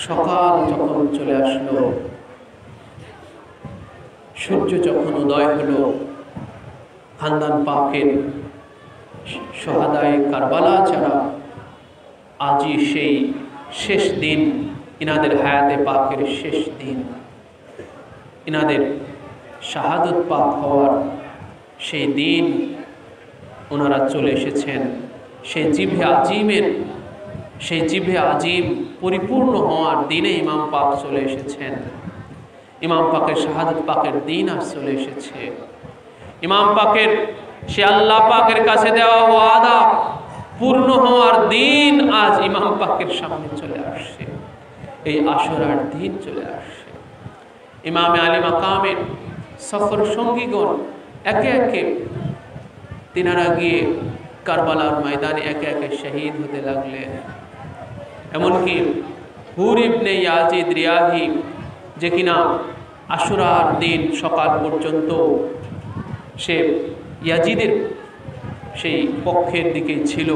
সকাল যখন চলে আসলো, সূর্য যখন উদয় হলো, খানদান পাকের শাহাদায়ে কারবালা যারা, আজই সেই শেষ দিন, ইনাদের হায়াতে পাকের শেষ দিন, ইনাদের শাহাদত পাক হওয়ার সেই দিন ওনারা চলে এসেছেন। সেই জিভে আজিম পরিপূর্ণ হওয়ার দিনে ইমাম পাক চলে এসেছেন। ইমাম পাকের শাহাদত পাকের দিন আজ চলে এসেছে। ইমাম পাকের সে আল্লাহ পাকের কাছে দেওয়া ওয়াদা পূর্ণ হওয়ার দিন আজ ইমাম পাকের সামনে চলে আসছে। এই আশুরার দিন চলে আসছে। ইমামে আলী মাকামের সফর সঙ্গীগণ একে একে তিনারা গিয়ে কারবালার ময়দানে একে একে শহীদ হতে লাগলেন। এমনকি হুর ইবনে ইয়াজিদ রিয়াহি, যে কিনা আশুরার দিন সকাল পর্যন্ত সে ইয়াজিদের সেই পক্ষের দিকে ছিল,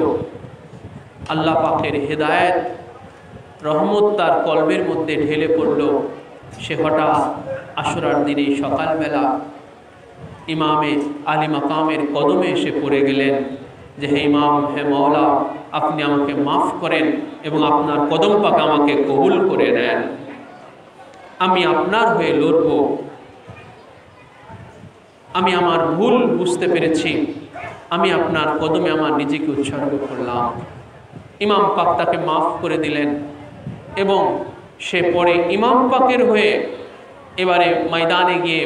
আল্লাহ পাকের হেদায়েত রহমত তার কলবের মধ্যে ঢেলে পড়ল। সে হঠাৎ আশুরার দিনে সকালবেলা ইমামে আলী মাকামের কদমে এসে পড়ে গেলেন যে, হে ইমাম, হে মওলা, আপনি আমাকে মাফ করেন এবং আপনার কদম পাক আমাকে কবুল করে নেন। আমি আপনার হয়ে লড়ব। আমি আমার ভুল বুঝতে পেরেছি, আমি আপনার কদমে আমার নিজেকে উৎসর্গ করলাম। ইমাম পাক তাকে মাফ করে দিলেন এবং সে পরে ইমাম পাকের হয়ে এবারে ময়দানে গিয়ে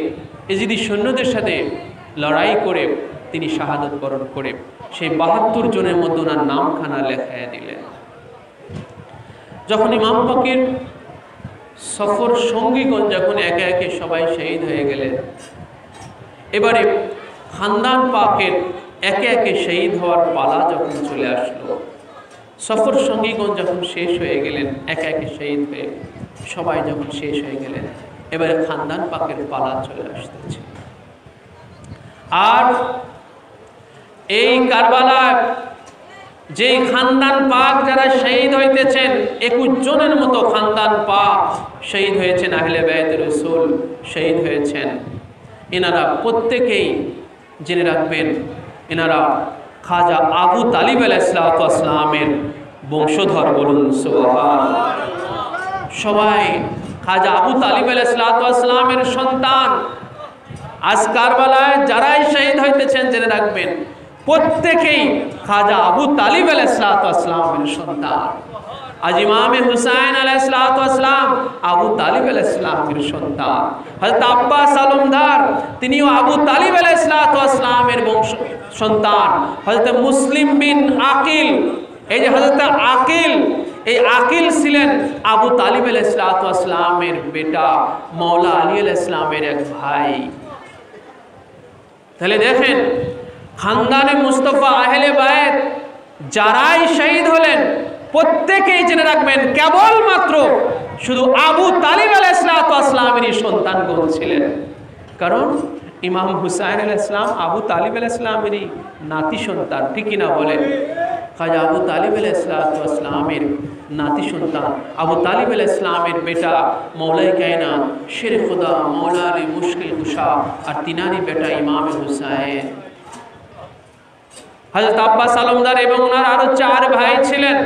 এজিদি সৈন্যদের সাথে লড়াই করে তিনি শাহাদত বরণ করে সেই ৭২ জনের মধ্যে ওনার নামখানা লেখায় দিলেন। যখন ইমাম পাকের সফর সঙ্গীগণ যখন একে একে সবাই শহীদ হয়ে গেলেন, এবারে খানদান পাকের একে একে শহীদ হওয়ার পালা যখন চলে আসলো, সফর সঙ্গীগণ যখন শেষ হয়ে গেলেন, একে একে শহীদ হয়ে সবাই যখন শেষ হয়ে গেলেন, এবারে খানদান পাকের পালা চলে আসতেছে। আর এই কারবালায় যেই খানদান পাক যারা শহীদ হইতেছেন, ২১ জনের মতো খানদান পাক শহীদ হয়েছেন, আহলে বাইত রাসূল শহীদ হয়েছেন। এনারা প্রত্যেকেই জেনে রাখবেন, এনারা খাজা আবু তালিব আলাইহিসসালামের বংশধর। বলুন সুবহানাল্লাহ। সবাই খাজা আবু তালিব আলাইহিসসালামের সন্তান। আজ কারবালায় যারাই শহীদ হইতেছেন জেনে রাখবেন, প্রত্যেকেই খাজা আবু তালিব আলাইহিসসালামের সন্তান। আজ ইমামে হুসাইন আলাইহিসসালাম আবু তালিব আলাইহিসসালামের সন্তান। হযরত আব্বাস আলমদার তিনিও আবু তালিব আলাইহিসসালামের বংশ সন্তান। হযরত মুসলিম বিন আকিল, এই যে হযরত আকিল, এই আকিল ছিলেন আবু তালিব আলাইহিসসালামের বেটা, মওলা আলী আলাইহিসসালামের এক ভাই। তাহলে দেখেন, খানদানে মুস্তাফা আহলে বায়ত যারাই শহীদ হলেন প্রত্যেকেই জেনে রাখবেন কেবলমাত্র শুধু আবু তালিব আলাইহিসসালামেরই সন্তানগণ ছিলেন। কারণ ইমাম হুসাইন আলাইহিসসালাম আবু তালিব আলাইহিসসালামেরই নাতি সন্তান, ঠিক কিনা বলেন? খাজা আবু তালিব আলাইহিসসালামের নাতি সন্তান, আবু তালিব আলাইহিসসালামের বেটা মৌলাই কায়নাত শের খুদা মৌলা আলী মুশকিল কুশা, আর তিনারি বেটা ইমাম হুসাইন। হযরত আব্বাস আলমদার এবং ওনার আরো 4 ভাই ছিলেন।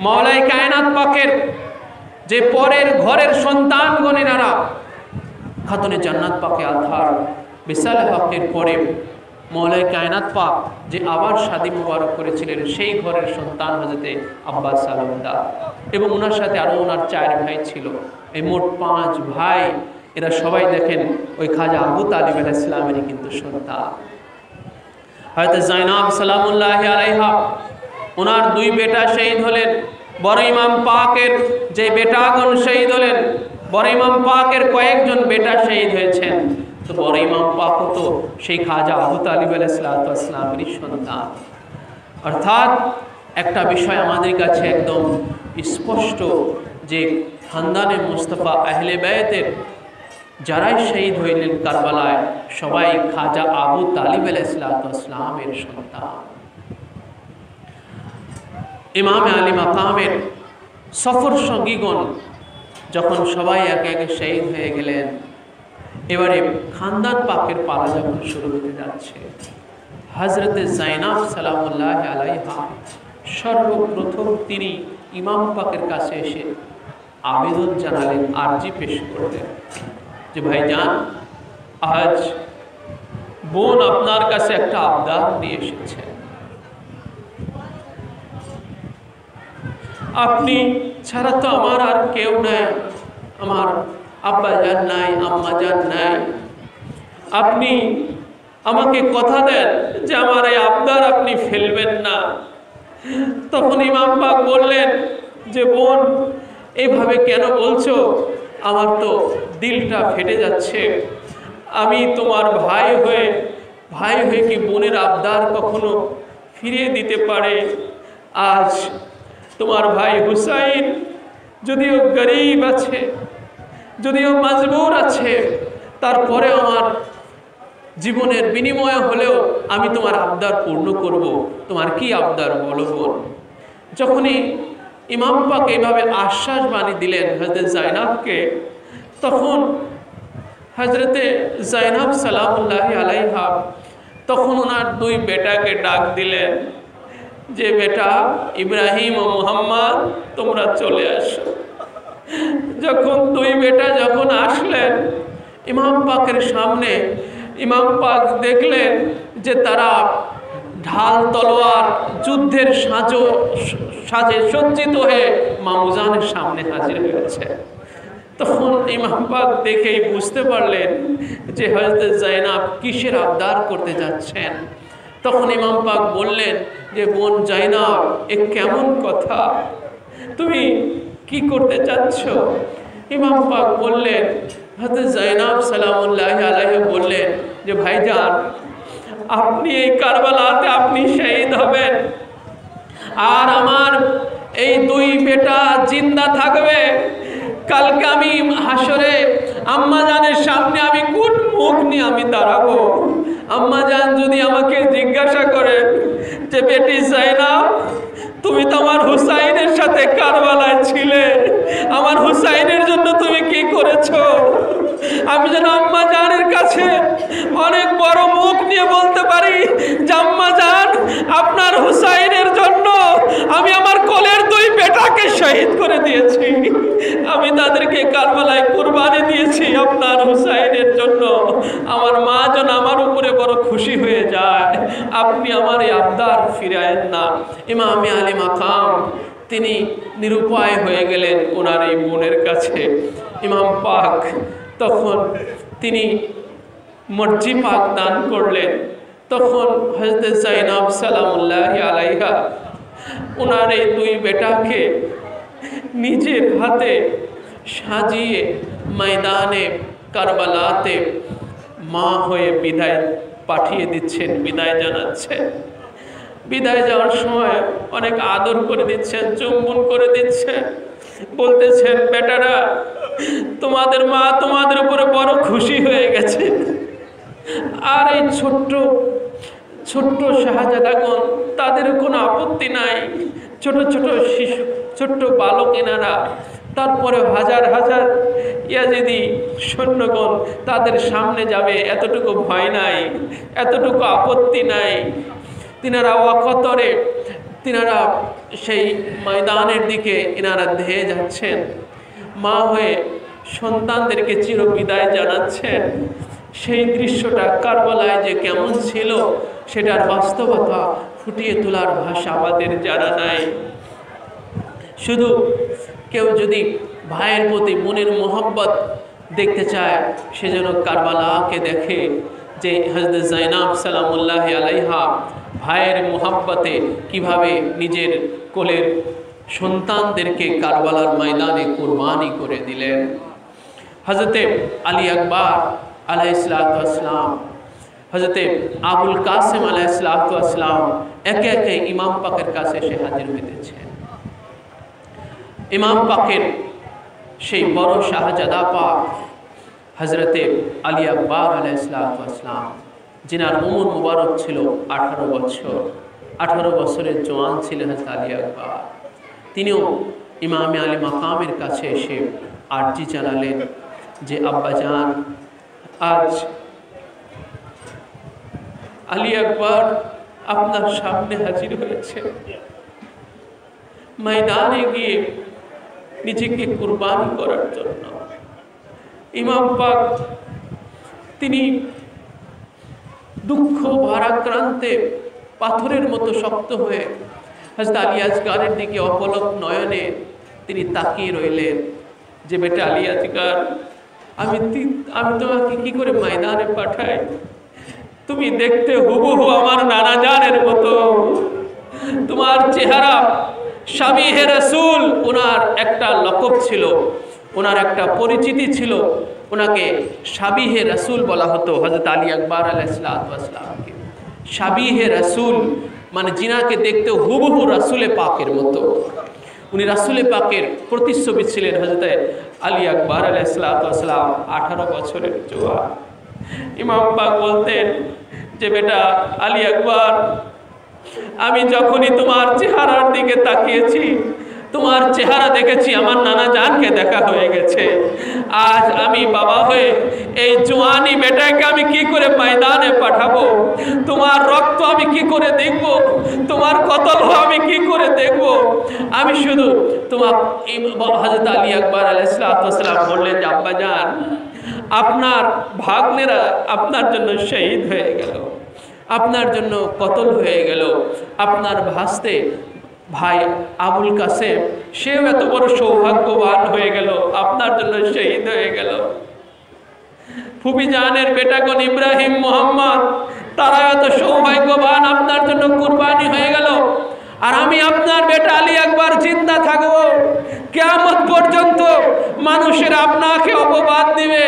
মৌলাই কায়নাত পাকের যে পরের ঘরের সন্তানগণ, এনারা খাতুনে জান্নাত পাকে আথার বিসালে হকের পরে মৌলাই কায়নাত পাক যে আবার শাদী মুবারক করেছিলেন, সেই ঘরের সন্তান হযরত আব্বাস আলমদার, এবং ওনার সাথে আরো ওনার 4 ভাই ছিল। এই মোট 5 ভাই। এরা সবাই দেখেন ওই খাজা আবু তালিব আলাইহিসসালামেরই কিন্তু সন্তান। হযরত জাইনাব সালামুল্লাহি আলাইহা, ওনার 2 বেটা শহীদ হলেন। বড় ইমাম পাকের যে বেটাগণ শহীদ হলেন, বড় ইমাম পাকের কয়েকজন বেটা শহীদ হয়েছেন। তো বড় ইমাম পাক তো সেই খাজা আবু তালিব আলাইহিসসালামেরই সন্তান। অর্থাৎ একটা বিষয় আমাদের কাছে একদম স্পষ্ট যে খানদানে মুস্তাফা আহলে বায়তের যারাই শহীদ হইলেন কারবালায়, সবাই খাজা আবু তালিব আলাইহিসসালামের সন্তান। ইমামে আলী মাকামের সফর সঙ্গীগণ যখন সবাই একে একে শহীদ হয়ে গেলেন, এবারে খানদান পাকের পালা যখন শুরু হতে যাচ্ছে, হযরতে জাইনাব সালামুল্লাহ আলাইহা সর্বপ্রথম তিনি ইমাম পাকের কাছে এসে আবেদন জানালেন, আরজি পেশ করলেন যে ভাইজান, আজ বোন আপনার কাছে একটা আবদার নিয়ে এসেছে। আপনি ছাড়া তো আমার আর কেউ নাই, আমার আব্বা জান নাই, আম্মা জান নাই। আপনি আমাকে কথা দেন যে আমার এই আবদার আপনি ফেলবেন না। তখন ইমাম পাক বললেন যে বোন, এইভাবে কেন বলছো? আমার তো দিলটা ফেটে যাচ্ছে। আমি তোমার ভাই হয়ে কি বোনের আবদার কখনো ফিরিয়ে দিতে পারে? আজ তোমার ভাই হুসাইন যদিও গরিব আছে, যদিও মজবুর আছে, তারপরে আমার জীবনের বিনিময়ে হলেও আমি তোমার আবদার পূর্ণ করব। তোমার কি আবদার বলো বোন? যখনই ইমাম পাক এইভাবে আশ্বাস বাণী দিলেন হযরত জাইনাবকে, তখন হযরতে জাইনাব সালামুল্লাহ আলাইহা তখন ওনার দুই বেটাকে ডাক দিলেন যে বেটা ইব্রাহিম ও মুহাম্মদ, তোমরা চলে আসো। যখন দুই বেটা যখন আসলেন ইমাম পাকের সামনে, ইমাম পাক দেখলেন যে তারা ঢাল তলোয়ার যুদ্ধের সাজে সজ্জিত হয়ে মামুজানের সামনে হাজির হয়েছে। তখন ইমাম পাক দেখেই বুঝতে পারলেন যে হযরত জাইনাব কিসের আবদার করতে যাচ্ছেন। তখন ইমাম পাক বললেন যে বোন জাইনাব, এ কেমন কথা? তুমি কি করতে চাচ্ছ? ইমাম পাক বললেন, হযরত জাইনাব সালামুল্লাহ আলাইহা বললেন যে ভাইজান, আপনি এই কারবালাতে আপনি শহীদ হবেন, আর আমার এই দুই বেটা জিন্দা থাকবে। কালকে আমি হাসরে আম্মা জানের সামনে আমি কোন মুখ নিয়ে আমি দাঁড়াবো? আম্মা জান যদি আমাকে জিজ্ঞাসা করেন যে বেটি জাইনাব, তুমি তো আমার হুসাইনের সাথে কারবালায় ছিলে, আমার হুসাইনের জন্য তুমি কি করেছো? আমি যেন আম্মা জানের কাছে অনেক বড় মুখ নিয়ে বলতে পারি যে আম্মা জান, আপনার হুসাইনের জন্য আমি আমার কোলের দুই বেটাকে শহীদ করে দিয়েছি, আমি তাদেরকে কারবালায় কুরবানি দিয়েছি আপনার হুসাইনের জন্য। আমার মা যেন আমার উপরে বড় খুশি হয়ে যায়, আপনি আমার এই আবদার ফিরায়েন না। ইমামে আলী মাকাম তিনি নিরুপায় হয়ে গেলেন ওনার এই বোনের কাছে। ইমাম পাক তখন তিনি মর্জি পাক দান করলেন। তখন হযরত জাইনাব সালামুল্লাহ আলাইহা ওনার এই দুই বেটাকে নিজের হাতে সাজিয়ে ময়দানে কারবালাতে মা হয়ে বিদায় পাঠিয়ে দিচ্ছেন, বিদায় জানাচ্ছেন। বিদায় যাওয়ার সময় অনেক আদর করে দিচ্ছেন, চুম্বন করে দিচ্ছেন, বলতেছেন বেটারা, তোমাদের মা তোমাদের উপরে বড় খুশি হয়ে গেছে। আর এই ছোট্ট ছোট্ট শাহজাদাগণ, তাদের কোনো আপত্তি নাই। ছোট ছোট শিশু, ছোট্ট বালক এনারা, তারপরে হাজার হাজার ইয়াজিদি সৈন্যগণ তাদের সামনে যাবে, এতটুকু ভয় নাই, এতটুকু আপত্তি নাই। তিনারা ওয়াকতরে তিনারা সেই ময়দানের দিকে এনারা ধেয়ে যাচ্ছেন, মা হয়ে সন্তানদেরকে চির বিদায় জানাচ্ছেন। সেই দৃশ্যটা কারবালায় যে কেমন ছিল সেটার বাস্তবতা ফুটিয়ে তোলার ভাষা আমাদের জানা নাই। শুধু কেউ যদি ভাইয়ের প্রতি মনের মোহব্বত দেখতে চায়, সে যেন কারবালাকে দেখে যে হযরত জাইনাব সালামুল্লাহ আলাইহা ভাইয়ের মোহাব্বতে কিভাবে নিজের কোলের সন্তানদেরকে কারবালার ময়দানে কুরবানি করে দিলেন। হযরতে আলী আকবর আলাইহিসসালাতু ওয়াসসালাম, হযরতে আবুল কাসেম আলাইহিসসালাতু ওয়াসসালাম একে একে ইমাম পাকের কাছে এসে হাজির হইতেছেন। ইমাম পাকের সেই বড় শাহজাদা পাক হযরতে আলী আকবর আলাইহিসসালাতু ওয়াসসালাম, যিনার উমর মুবারক ছিল 18 বছর, 18 বছরের জওয়ান ছিলেন হযরত আলী আকবর। তিনিও ইমামে আলী মাকামের কাছে এসে আরজি জানালেন যে আব্বাজান, আজ আলী আকবর আপনার সামনে হাজির হয়েছে, ময়দানে গিয়ে নিজেকে কুরবানি করার জন্য। ইমাম পাক তিনি দুঃখ ভারাক্রান্তে পাথরের মতো শক্ত হয়ে হযরত আলী আসগরের দিকে অপলক নয়নে তিনি তাকিয়ে রইলেন যে বেটা আলী আসগর, আমি তোমাকে কি করে ময়দানে পাঠাই? তুমি দেখতে হুবহু আমার নানা জানের মতো, তোমার চেহারা শাবিহে রাসূল। ওনার একটা লকব ছিল, ওনার একটা পরিচিতি ছিল, ওনাকে শাবিহে রাসূল বলা হতো। হযরত আলী আকবর আলাইহিস সালামকে শাবিহে রাসূল মানে জিনাকে দেখতে হুবহু রাসূলে পাকের মতো। উনি রাসূলে পাকের প্রতিচ্ছবি ছিলেন। হযরত আলী আকবর আলাইহিস সালাম 18 বছরের জওয়ান। ইমাম পাক বলতেন যে বেটা আলী আকবর, আমি যখনই তোমার চেহারার দিকে তাকিয়েছি, তোমার চেহারা দেখেছি, আমার নানা জানকে দেখা হয়ে গেছে। আজ আমি বাবা হয়ে এই জওয়ানি বেটাকে আমি কি করে ময়দানে পাঠাবো? তোমার রক্ত আমি কি করে দেখব? তোমার কতল আমি কি করে দেখব? আমি শুধু তোমার হযরত আলী আকবর আলাইহিস সালাম বললেন যে আব্বাজান, আপনার ভাগ্নেরা আপনার জন্য শহীদ হয়ে গেল, আপনার জন্য কতল হয়ে গেল। আপনার ভাস্তে ভাই আবুল কাসেম, সেও এত বড় সৌভাগ্যবান হয়ে গেল, আপনার জন্য শহীদ হয়ে গেল। ফুফি জানের বেটাগণ ইব্রাহিম, মোহাম্মদ, তারা এত সৌভাগ্যবান, আপনার জন্য কুরবানি হয়ে গেল। আর আমি আপনার বেটা আলী আকবর জিন্দা থাকবো, কিয়ামত পর্যন্ত মানুষের আপনাকে অপবাদ দিবে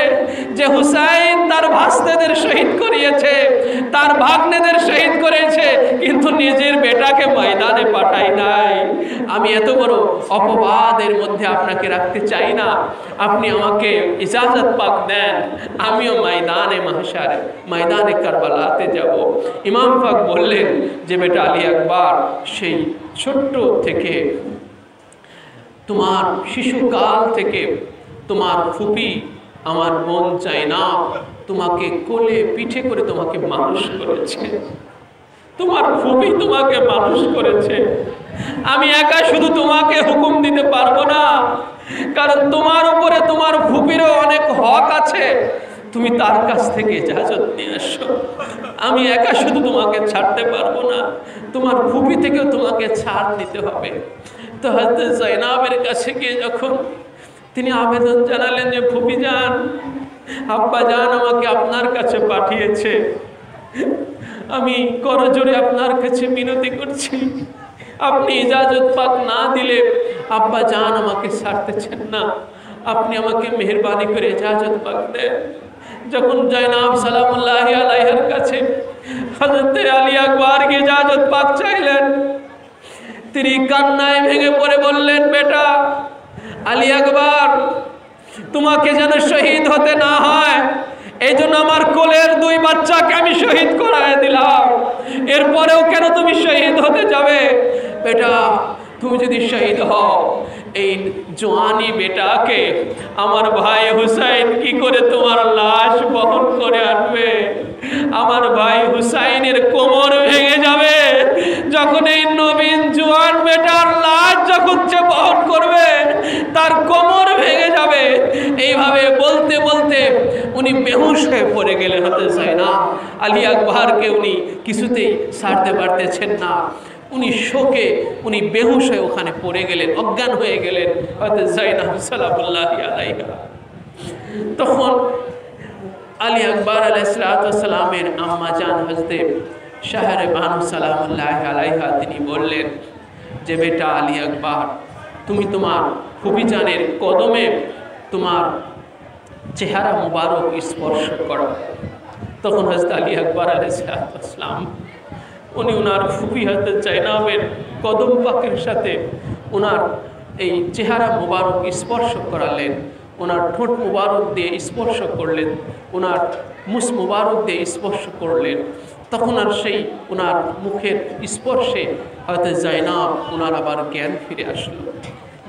যে হুসাইন তার ভাস্তেদের শহীদ করিয়েছে, তার ভাগ্নেদের শহীদ করেছে, কিন্তু নিজের বেটাকে ময়দানে পাঠাই নাই। আমি এত বড় অপবাদের মধ্যে আপনাকে রাখতে চাই না। আপনি আমাকে ইজাজত পাক দেন, আমিও ময়দানে মাহশারে, ময়দানে কারবালাতে যাব। ইমাম পাক বললেন যে বেটা আলী আকবর, সেই ছোট্ট থেকে, তোমার শিশুকাল থেকে তোমার ফুপি আমার বোন জাইনাব তোমাকে কোলে পিঠে করে তোমাকে মানুষ করেছে, তোমার ফুপি তোমাকে মানুষ করেছে। আমি একা শুধু তোমাকে হুকুম দিতে পারবো না, কারণ তোমার উপরে তোমার ফুপিরও অনেক হক আছে। তুমি তার কাছ থেকে ইজাজত নিয়ে আসো। আমি একা শুধু তোমাকে ছাড়তে পারবো না, তোমার ফুপি থেকেও তোমাকে ছাড় দিতে হবে। তো হযরত জাইনাবের কাছে গিয়ে যখন তিনি আবেদন জানালেন যে ফুপি জান, আব্বা জান আমাকে আপনার কাছে পাঠিয়েছে, আমি করজোরে আপনার কাছে মিনতি করছি, আপনি ইজাজত পাক না দিলে আব্বা জান আমাকে ছাড়তেছেন না, আপনি আমাকে মেহেরবানি করে ইজাজত পাক দেন। যখন জাইনাব সালামুল্লাহি আলাইহার কাছে হযরত আলী আকবর কি ইজাজত পাক চাইলেন, তিনি কান্নায় ভেঙে পড়ে বললেন, বেটা আলী আকবর, তোমাকে যেন শহীদ হতে না হয়, এই জন্য আমার কোলের 2 বাচ্চাকে আমি শহীদ করায় দিলাম, এরপরেও কেন তুমি শহীদ হতে যাবে? বেটা তুমি যদি শহীদ হও, এই জওয়ানি বেটাকে আমার ভাই হুসাইন কি করে তোমার লাশ বহন করে আনবে? আমার ভাই হুসাইনের কোমর ভেঙে যাবে যখন এই নবীন জওয়ান বেটার লাশ যখন সে বহন করবে, তার কোমর ভেঙে যাবে। এইভাবে বলতে বলতে উনি বেহুশ হয়ে পড়ে গেলেন। হতে চায় না আলী আকবরকে উনি কিছুতেই ছাড়তে পারতেছেন না। উনি শোকে উনি বেহুশ হয়ে ওখানে পড়ে গেলেন, অজ্ঞান হয়ে গেলেন। হযরত জাইনাব সালামুল্লাহি আলাইহা তখন আলী আকবর আলাইহিস সালামের আম্মা জান হযরত শাহরে বানু সালামুল্লাহি আলাইহা তিনি বললেন যে বেটা আলী আকবর, তুমি তোমার ফুফি জানের কদমে তোমার চেহারা মুবারক স্পর্শ করো। তখন হযরত আলী আকবর আলাইহিস সালাম উনি ওনার ফুফি হযরত জাইনাবের কদম পাকের সাথে ওনার এই চেহারা মুবারক স্পর্শ করালেন, ওনার ঠোঁট মুবারক দিয়ে স্পর্শ করলেন, ওনার মুস মুবারক দিয়ে স্পর্শ করলেন। তখন আর সেই ওনার মুখের স্পর্শে হয়তো জাইনাব ওনার আবার জ্ঞান ফিরে আসলো।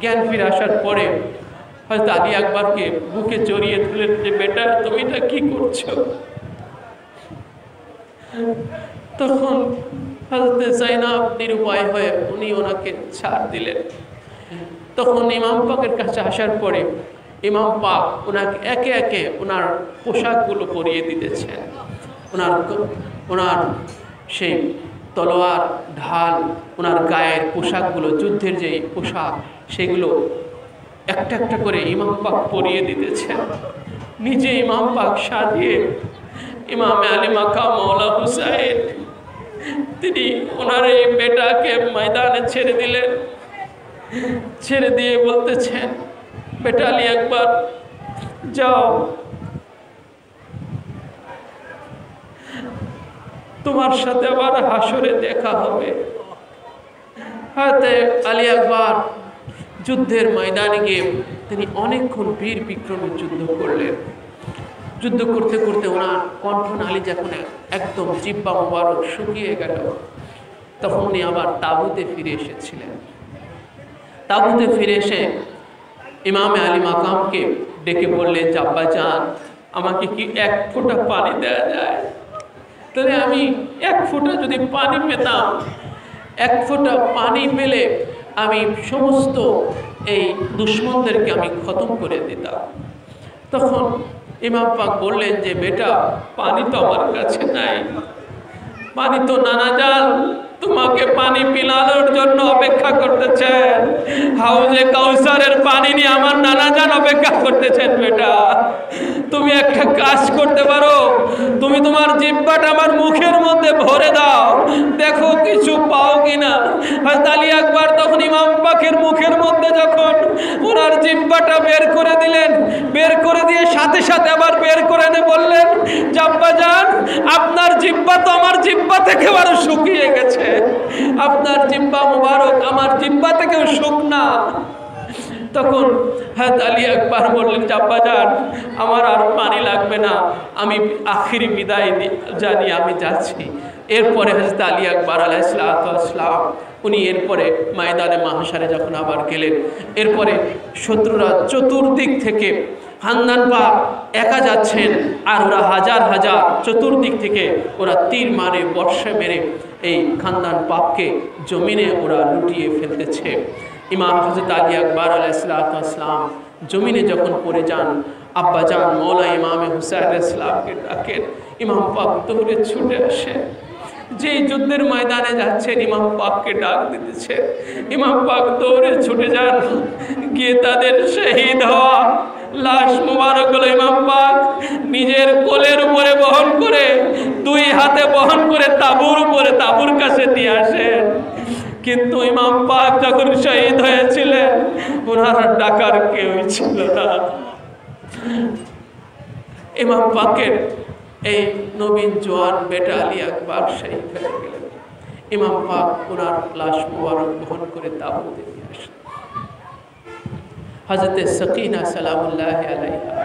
জ্ঞান ফিরে আসার পরে হয়তো আলী আকবরকে বুকে জড়িয়ে ধরলেন যে বেটা তুমি এটা কি করছো। তখন হযরত যায়েনব নিরুপায় হয়ে উনি ওনাকে ছাড় দিলেন। তখন ইমাম পাকের কাছে আসার পরে ইমাম পাক ওনাকে একে একে ওনার পোশাকগুলো পরিয়ে দিতেছেন। ওনার সেই তলোয়ার ঢাল, ওনার গায়ের পোশাকগুলো, যুদ্ধের যেই পোশাক, সেগুলো একটা একটা করে ইমাম পাক পরিয়ে দিতেছেন। নিজে ইমাম পাক সাজিয়ে ইমাম আলী মাকাম মওলা হুসাইন তিনি ওনার এই বেটাকে ময়দানে ছেড়ে দিলেন। ছেড়ে দিয়ে বলতেছেন, বেটা আলী আকবর যাও, তোমার সাথে আবার হাসরে দেখা হবে। হয়তো আলী আকবর যুদ্ধের ময়দানে গিয়ে তিনি অনেকক্ষণ বীর বিক্রমে যুদ্ধ করলেন। যুদ্ধ করতে করতে ওনার কণ্ঠনালী যখন একদম জিহ্বা মোবারক শুকিয়ে গেল, তখন উনি আবার তাঁবুতে ফিরে এসেছিলেন। তাঁবুতে ফিরে এসে ইমামে আলী মাকামকে ডেকে বললেন যে আব্বা জান, আমাকে কি এক ফোঁটা পানি দেওয়া যায়? তাহলে আমি এক ফোঁটা যদি পানি পেতাম, এক ফোঁটা পানি পেলে আমি সমস্ত এই দুশ্মনদেরকে আমি খতম করে দিতাম। তখন ইমাম পাক বললেন যে বেটা পানি তো আমার কাছে নাই, পানি তো নানা জান তোমাকে পানি পিলানোর জন্য অপেক্ষা করতেছেন। হাউজে কাউসারের পানি নিয়ে আমার নানা জান অপেক্ষা করতেছেন। বেটা তুমি একটা কাজ করতে পারো, তুমি তোমার জিহ্বাটা আমার মুখের মধ্যে ভরে দাও, দেখো কিছু পাও কিনা। হযরত আলী আকবর তখন ইমাম পাকের মুখের মধ্যে যখন ওনার জিহ্বাটা বের করে দিলেন, বের করে দিয়ে সাথে সাথে আবার বের করে এনে বললেন যে আব্বা জান, আপনার জিহ্বা তো আমার জিহ্বা থেকে আরো শুকিয়ে গেছে, আপনার জিহ্বা মুবারক আমার জিহ্বা থেকেও শুকনা। তখন হযরত আলী আকবর বললেন যে আব্বা জান, আমার আর পানি লাগবে না, আমি আখিরি বিদায় জানি, আমি যাচ্ছি। এরপরে হযরত আলী আকবর আলাইহিস সালাম উনি এরপরে ময়দানে মাহশারে যখন আবার গেলেন, এরপরে শত্রুরা চতুর্দিক থেকে খানদান পাক একা যাচ্ছেন, আর ওরা হাজার হাজার চতুর্দিক থেকে ওরা তীর মারে, বর্ষা মেরে এই খানদান পাককে জমিনে ওরা লুটিয়ে ফেলতেছে। ইমাম হযরত আলী আকবর আলাইহিস সালাম জমিনে যখন পড়ে যান, আব্বা জান মৌলা ইমামে হুসাইন আলাইহিস সালামকে ডাকেন। ইমাম পাক দৌড়ে ছুটে আসে, যেই যুদ্ধের ময়দানে যাচ্ছেন ইমাম পাককে ডাক দিতেছে। ইমাম পাক দৌড়ে ছুটে যান, গিয়ে তাদের শহীদ হওয়া লাশ মুবারকগুলো ইমাম পাক নিজের কোলের উপরে বহন করে, দুই হাতে বহন করে তাঁবুর কাছে নিয়ে আসেন। কিন্তু ইমাম পাক যখন শহীদ হয়েছিলেন, ওনার ডাকার কেউই ছিল না। ইমাম পাকের এই নবীন জোয়ান বেটা আলী আকবর শহীদ হয়ে গেলেন। ইমাম পাক ওনার লাশ মুবারক বহন করে তাঁবুতে নিয়ে আসেন। হযরতে সকিনা সালামুল্লাহ আলাইহা,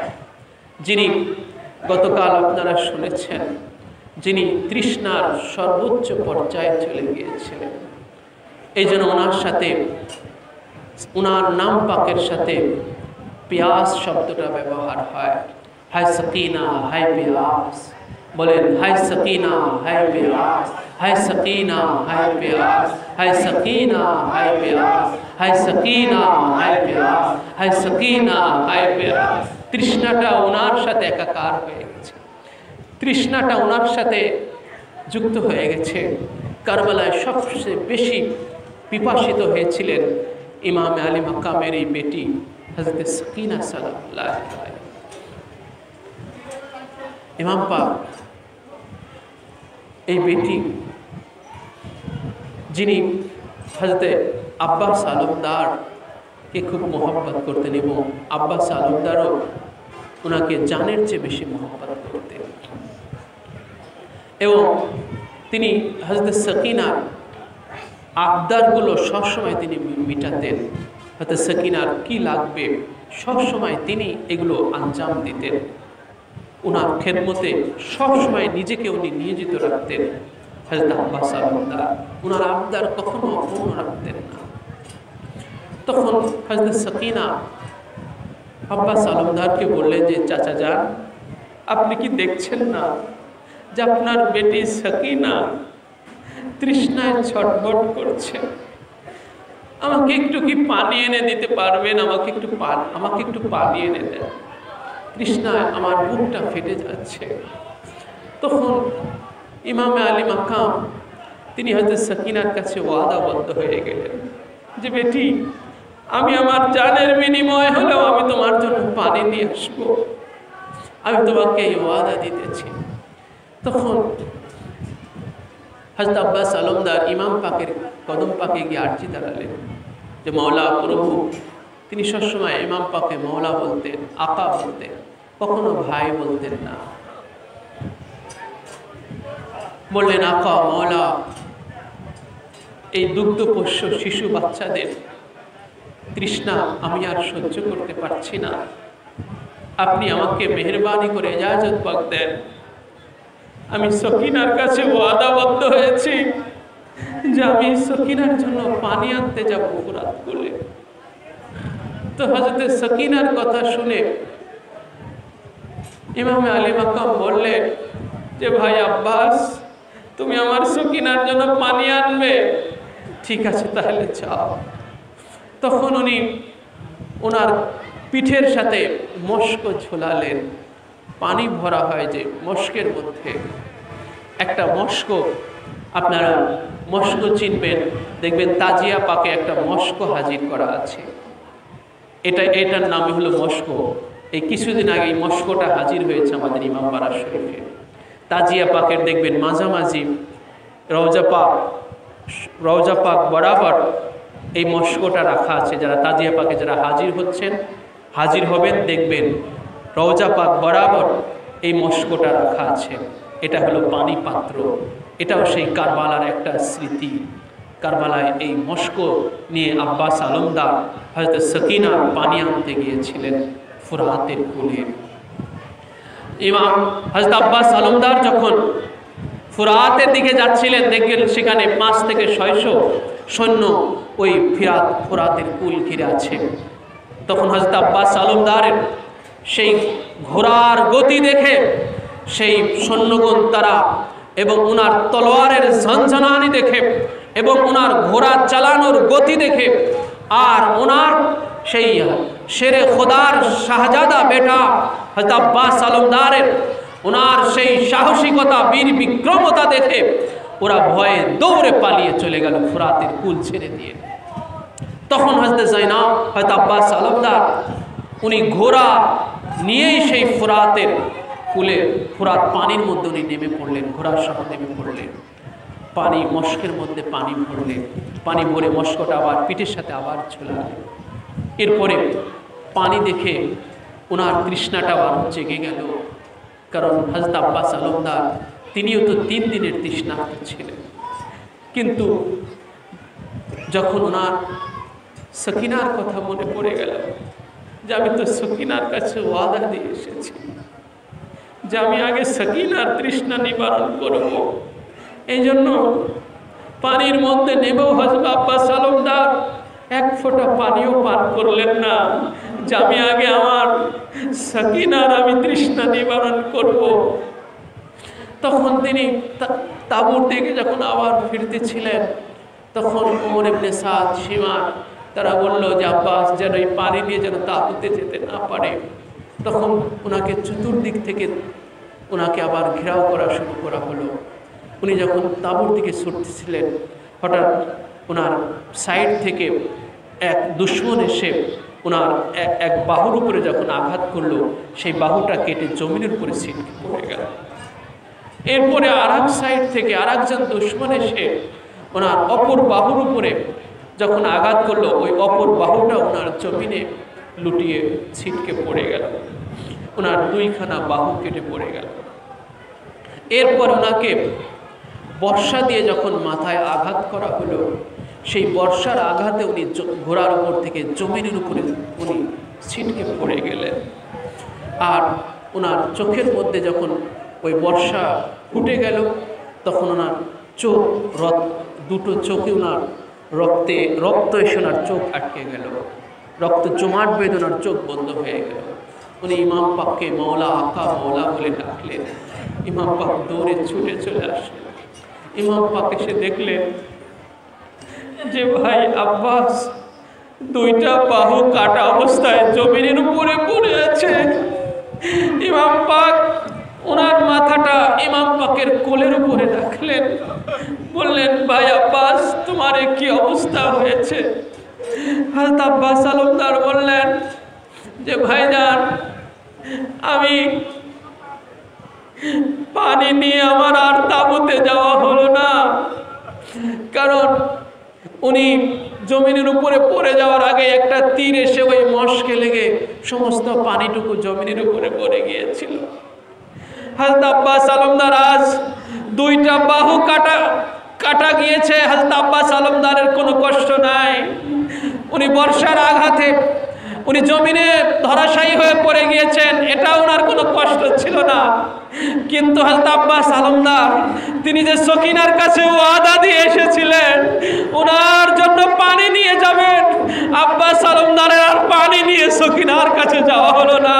যিনি গতকাল আপনারা শুনেছেন, যিনি তৃষ্ণার সর্বোচ্চ পর্যায়ে চলে গিয়েছিলেন, এই জন্য ওনার সাথে, ওনার নাম পাকের সাথে পিয়াস শব্দটা ব্যবহার হয়। হায় সকিনা, হায় পিয়াস, বলেন হায় সকিনা, হায় পিয়াস, হায় সকিনা, হায় পিয়াস, হায় সকিনা, হায় পিয়াস, হায় সকিনা, হায় পিয়াস, হায় সকিনা, হায় পিয়াস। তৃষ্ণাটা ওনার সাথে একাকার হয়ে গেছে, তৃষ্ণাটা ওনার সাথে যুক্ত হয়ে গেছে। কারবালায় সবচেয়ে বেশি পিপাসিত হয়েছিলেন ইমামে আলী মাকামের এই বেটি হযরত সকিনা সালামুল্লাহ আলাইহা। ইমাম পাক এই বেটি, যিনি হযরতে আব্বাস আলমদারকে খুব মহব্বত করতেন, এবং আব্বাস আলমদারও ওনাকে জানের চেয়ে বেশি মহব্বত করতেন, এবং তিনি হযরত সকিনার আবদারগুলো সবসময় তিনি মিটাতেন। হয়তো সকিনার কি লাগবে সবসময় তিনি এগুলো আঞ্জাম দিতেন। ওনার খেদমতে সবসময় নিজেকে উনি নিয়োজিত রাখতেন। হযরত আব্বাস আলমদার ওনার আবদার কখনো অপূর্ণ রাখতেন না। তখন হযরত সাকিনা আব্বাস আলমদারকে বললেন যে চাচা যান, আপনি কি দেখছেন না যে আপনার বেটি সাকিনা তৃষ্ণায় ছটফট করছে? আমাকে একটু কি পানি এনে দিতে পারবেন? আমাকে একটু পানি এনে দেন, তৃষ্ণায় আমার বুকটা ফেটে যাচ্ছে। তখন ইমামে আলী মাকাম তিনি হযরত সাকিনার কাছে ওয়াদাবদ্ধ হয়ে গেলেন যে বেটি, আমি আমার জানের বিনিময় হলেও আমি তোমার জন্য পানি নিয়ে আসবো, আমি তোমাকে এই ওয়াদা দিতেছি। তখন হযরত আব্বাস আলমদার ইমাম পাকের কদম পাকে গিয়ে আরজি দাঁড়ালেন যে মওলা প্রভু। তিনি সবসময় ইমাম পাকে মওলা বলতেন, আকা বলতেন, কখনো ভাই বলতেন না। বললেন আকা, মওলা, এই দুগ্ধপোষ্য শিশু বাচ্চাদের তৃষ্ণা আমি আর সহ্য করতে পারছি না, আপনি আমাকে মেহেরবানি করে ইজাজত পাক দেন। আমি সকিনার কাছে ওয়াদাবদ্ধ হয়েছি যে আমি সকিনার জন্য পানি আনতে যাব ফুরাত কুলে। তো হযরত সকিনার কথা শুনে ইমামে আলী মাকাম বললেন যে ভাই আব্বাস, তুমি আমার সকিনার জন্য পানি আনবে? ঠিক আছে, তাহলে যাও। তখন উনি ওনার পিঠের সাথে মস্ক ঝোলালেন। পানি ভরা হয় যে মস্কের মধ্যে, একটা মস্ক, আপনারা মস্ক চিনবেন, দেখবেন তাজিয়া পাকে একটা মস্ক হাজির করা আছে, এটার নামই হলো মস্ক। এই কিছুদিন আগে এই মস্কটা হাজির হয়েছে আমাদের ইমামবাড়া শরীফে। তাজিয়া পাকের দেখবেন মাঝামাঝি রওজা পাক বরাবর এই মস্কটা রাখা আছে। যারা তাজিয়া পাকে যারা হাজির হবেন, দেখবেন রওজা পাক বরাবর এই মস্কটা রাখা আছে। এটা হলো পানি পাত্র। এটাও সেই কারবালার একটা স্মৃতি। কারবালায় এই মস্ক নিয়ে আব্বাস আলমদার হযরত সাকিনার পানি আনতে গিয়েছিলেন ফুরাতের কুলে। ইমাম হযরত আব্বাস আলমদার যখন ফুরাতের দিকে যাচ্ছিলেন, দেখবেন সেখানে 5 থেকে 600 সৈন্য ওই ফুরাতের কুল ঘিরে আছে। তখন হযরত আব্বাস আলমদারের সেই ঘোড়ার গতি দেখে সেই সৈন্যগণ তারা, এবং ওনার তলোয়ারের ঝনঝনানি দেখে, এবং ওনার ঘোড়া চালানোর গতি দেখে, আর ওনার সেই শেরে খোদার শাহজাদা বেটা হযরত আব্বাস আলমদারের ওনার সেই সাহসিকতা, বীর বিক্রমতা দেখে ওরা ভয়ে দৌড়ে পালিয়ে চলে গেল ফুরাতের কুল ছেড়ে দিয়ে। তখন হযরত জাইনাব হযরত আব্বাস আলমদার উনি ঘোড়া নিয়েই সেই ফুরাতের কুলে, ফুরাত পানির মধ্যে উনি নেমে পড়লেন, ঘোড়ার সহ নেমে পড়লেন। পানি মস্কের মধ্যে পানি ভরলেন, পানি ভরে মস্কটা আবার পিঠের সাথে আবার ঝোলালেন। এরপরে পানি দেখে ওনার তৃষ্ণাটা আবার জেগে গেল। কারণ হযরত আব্বাস আলমদার তিনিও তো 3 দিনের তৃষ্ণার্ত ছিলেন। কিন্তু যখন ওনার সকিনার কথা মনে পড়ে গেল যে আমি তো সকিনার কাছে ওয়াদা দিয়ে এসেছি যে আমি আগে সকিনার তৃষ্ণা নিবারণ করব, এই জন্য পানির মধ্যে নেমেও হযরত আব্বাস আলমদার 1 ফোঁটা পানিও পান করলেন না যে আমি আগে আমার সকিনার আমি তৃষ্ণা নিবারণ করব। তখন তিনি তাঁবুর দিকে যখন আবার ফিরতেছিলেন, তখন ওমর ইবনে সাদ, সীমার তারা বলল যে আব্বাস যেন এই পানি নিয়ে যেন তাঁবুতে যেতে না পারে। তখন ওনাকে চতুর্দিক থেকে ওনাকে আবার ঘেরাও করা শুরু করা হলো। উনি যখন তাঁবুর দিকে ছুটতেছিলেন, হঠাৎ ওনার সাইড থেকে এক দুশমন এসে ওনার এক বাহুর উপরে যখন আঘাত করলো, সেই বাহুটা কেটে জমিনের উপরে ছিটকে পড়ে গেল। এরপরে আর এক সাইড থেকে আর একজন দুশমন এসে ওনার অপর বাহুর উপরে যখন আঘাত করলো, ওই অপর বাহুটা ওনার জমিনে লুটিয়ে ছিটকে পড়ে গেল। ওনার 2খানা বাহু কেটে পড়ে গেল। এরপর ওনাকে বর্ষা দিয়ে যখন মাথায় আঘাত করা হলো, সেই বর্ষার আঘাতে উনি ঘোড়ার উপর থেকে জমিনের উপরে উনি ছিটকে পড়ে গেলেন। আর ওনার চোখের মধ্যে যখন ওই বর্ষা ফুটে গেল, তখন ওনার দুটো চোখে ওনার রক্ত এসে ওনার চোখ আটকে গেল, রক্ত জমাট বেদনার চোখ বন্ধ হয়ে গেল। উনি ইমাম পাককে মৌলা আকা মৌলা বলে ডাকলেন। ইমাম পাক দৌড়ে ছুটে চলে আসলেন। ইমাম পাক এসে দেখলেন যে ভাই আব্বাস দুইটা বাহু কাটা অবস্থায় জমিনের উপরে পড়ে আছে। ইমাম পাক ওনার মাথাটা ইমাম পাকের কোলের উপরে রাখলেন, বললেন ভাই আব্বাস তোমার কি অবস্থা হয়েছে? হযরত আব্বাস আলমদার বললেন যে ভাইজান আমি পানি নিয়ে আমার আর তাঁবুতে যাওয়া হলো না, কারণ উনি জমিনের উপরে পড়ে যাওয়ার আগে একটা তীর এসে ওই মশকে লেগে সমস্ত পানিটুকু জমিনের উপরে পড়ে গিয়েছিল। হযরত আব্বাস আলমদার আজ দুইটা বাহু কাটা গিয়েছে। হযরত আব্বাস আলমদারের কোনো কষ্ট নাই। উনি বর্ষার আঘাতে উনি জমিনে ধরাশায়ী হয়ে পড়ে গিয়েছেন, এটা ওনার কোনো কষ্ট ছিল না। কিন্তু হযরত আব্বাস আলমদার তিনি যে সকিনার কাছে ওয়াদা দিয়ে এসেছিলেন ওনার জন্য পানি নিয়ে যাবেন, আব্বাস আলমদারের আর পানি নিয়ে সকিনার কাছে যাওয়া হলো না।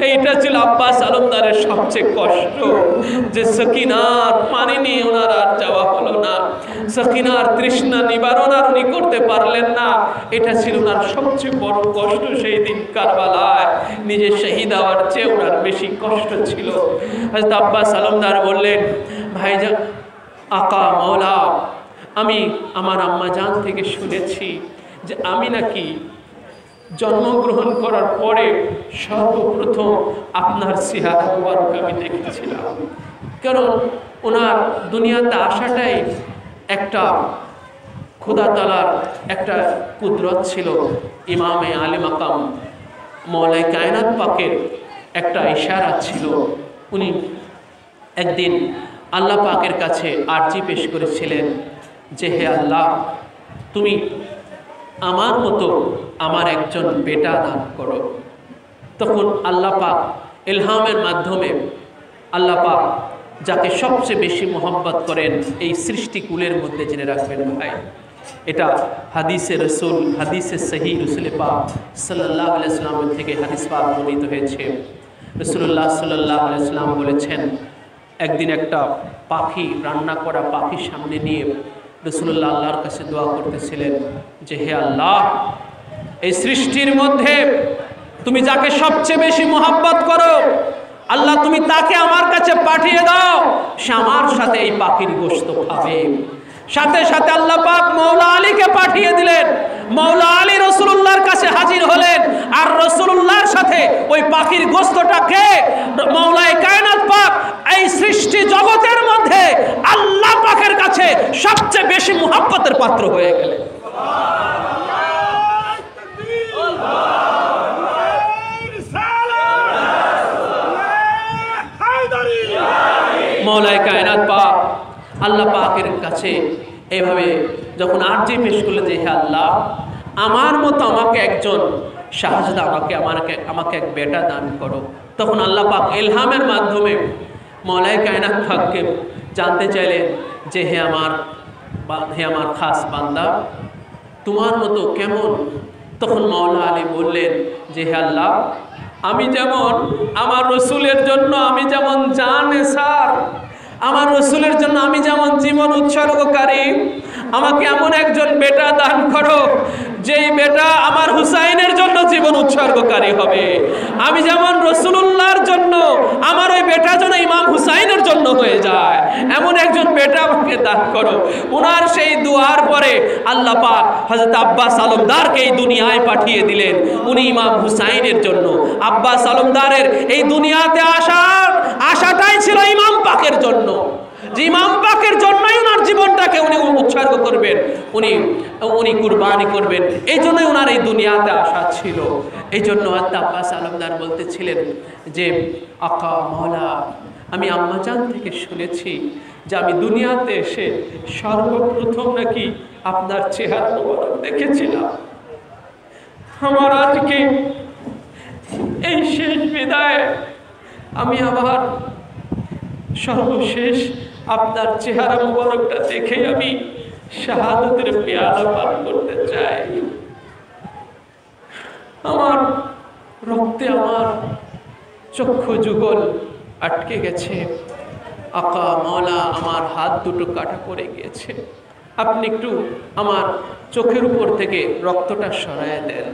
এইটা ছিল আব্বাস আলমদারের সবচেয়ে কষ্ট, যে সকিনার পানি নিয়ে ওনার আর যাওয়া হলো না। সকিনার তৃষ্ণা নিবারণ আর উনি করতে পারলেন না। এটা ছিল ওনার সবচেয়ে বড় কষ্ট। সেই দিন কারবালায় নিজে শহীদ হওয়ার চেয়ে ওনার বেশি কষ্ট ছিল। হযরত আব্বাস আলমদার বললেন ভাইজান আকা মৌলা আমি আমার আম্মা জান থেকে শুনেছি যে আমি নাকি জন্মগ্রহণ করার পরে সর্বপ্রথম আপনার চেহারা মুবারক আমি দেখেছিলাম, কারণ ওনার দুনিয়াতে আসাটাই একটা খোদা তাআলার একটা কুদরত ছিল। ইমামে আলে মাকাম মওলাই কায়নাত পাকের একটা ইশারা ছিল। উনি একদিন আল্লাহ পাকের কাছে আরজি পেশ করেছিলেন যে হে আল্লাহ তুমি আমার মতো আমার একজন বেটা দান করো। তখন আল্লাহ পাক ইলহামের মাধ্যমে আল্লাহ পাক যাকে সবচেয়ে বেশি মহব্বত করেন এই সৃষ্টিকুলের মধ্যে জেনে রাখবেন ভাই, এটা হাদিসে রসুল হাদিসে সহি রসুল পাক সাল্লাল্লাহু আলাইহি ওয়াসাল্লাম থেকে হাদিস পাক বর্ণিত হয়েছে। রাসূলুল্লাহ সাল্লাল্লাহু আলাইহি ওয়াসাল্লাম বলেছেন একদিন একটা পাখি, রান্না করা পাখি সামনে নিয়ে রাসূলুল্লাহ আল্লাহর কাছে দোয়া করতেছিলেন যে হে আল্লাহ এই সৃষ্টির মধ্যে তুমি যাকে সবচেয়ে বেশি মহব্বত করো আল্লাহ তুমি তাকে আমার কাছে পাঠিয়ে দাও, সে আমার সাথে এই পাখির গোশত খাবে। সাথে সাথে আল্লাহ পাক মওলা আলীকে পাঠিয়ে দিলেন। মওলা আলী রাসূলুল্লাহর কাছে হাজির হলেন, আর রাসূলুল্লাহর সাথে ওই পাখির গোশতটাকে মওলায়ে কায়নাত পাক এই সৃষ্টি জগতের মধ্যে আল্লাহ পাকের কাছে সবচেয়ে বেশি মুহাব্বতের পাত্র হয়ে গেলেন। মওলায়ে কায়নাত পাক আল্লাহ পাকের কাছে এইভাবে যখন আরজি পেশ করলেন যে হে আল্লাহ আমার মতো আমাকে একজন শাহজাদা আমাকে এক বেটা দান করো, তখন আল্লাহ পাক ইলহামের মাধ্যমে মওলায়ে কায়নাত পাককে জানতে চাইলেন যে হে আমার খাস বান্দা তোমার মতো কেমন? তখন মওলা আলী বললেন যে হে আল্লাহ আমি যেমন আমার রসুলের জন্য আমি যেমন জান এসার, আমার রসুলের জন্য আমি যেমন জীবন উৎসর্গকারী, আমাকে এমন একজন বেটা দান করো যেই বেটা আমার হুসাইনের জন্য জীবন উৎসর্গকারী হবে। আমি যেমন রাসূলুল্লাহর জন্য আমার ওই বেটা যেন ইমাম হুসাইনের জন্য হয়ে যায়, এমন একজন বেটা আমাকে দান করো। ওনার সেই দুয়ার পরে আল্লাহ পাক হযরত আব্বাস আলমদারকে এই দুনিয়ায় পাঠিয়ে দিলেন। উনি ইমাম হুসাইনের জন্য। আব্বাস আলমদারের এই দুনিয়াতে আশাটাই ছিল ইমাম পাকের জন্য, যে ইমাম পাকের জন্যই ওনার জীবনটাকে উনি উৎসর্গ করবেন, উনি কুরবানি করবেন। এই জন্যই ওনার এই দুনিয়াতে আসা ছিল। এই জন্য আব্বাস আলমদার বলতেছিলেন যে আকা মাওলা আমি আম্মাজান থেকে শুনেছি যে আমি দুনিয়াতে এসে সর্বপ্রথম নাকি আপনার চেহারা মোবারক দেখেছিলাম। আমার আজকে এই শেষ বিদায় আমি আবার সর্বশেষ আপনার চেহারা মোবারকটা দেখে আমি শাহাদাতের পেয়ালা পান করতে চাই। আমার রক্তে আমার চক্ষু যুগল আটকে গেছে। আকা মওলা, আমার হাত দুটো কাটা পড়ে গিয়েছে, আপনি একটু আমার চোখের উপর থেকে রক্তটা সরায় দেন,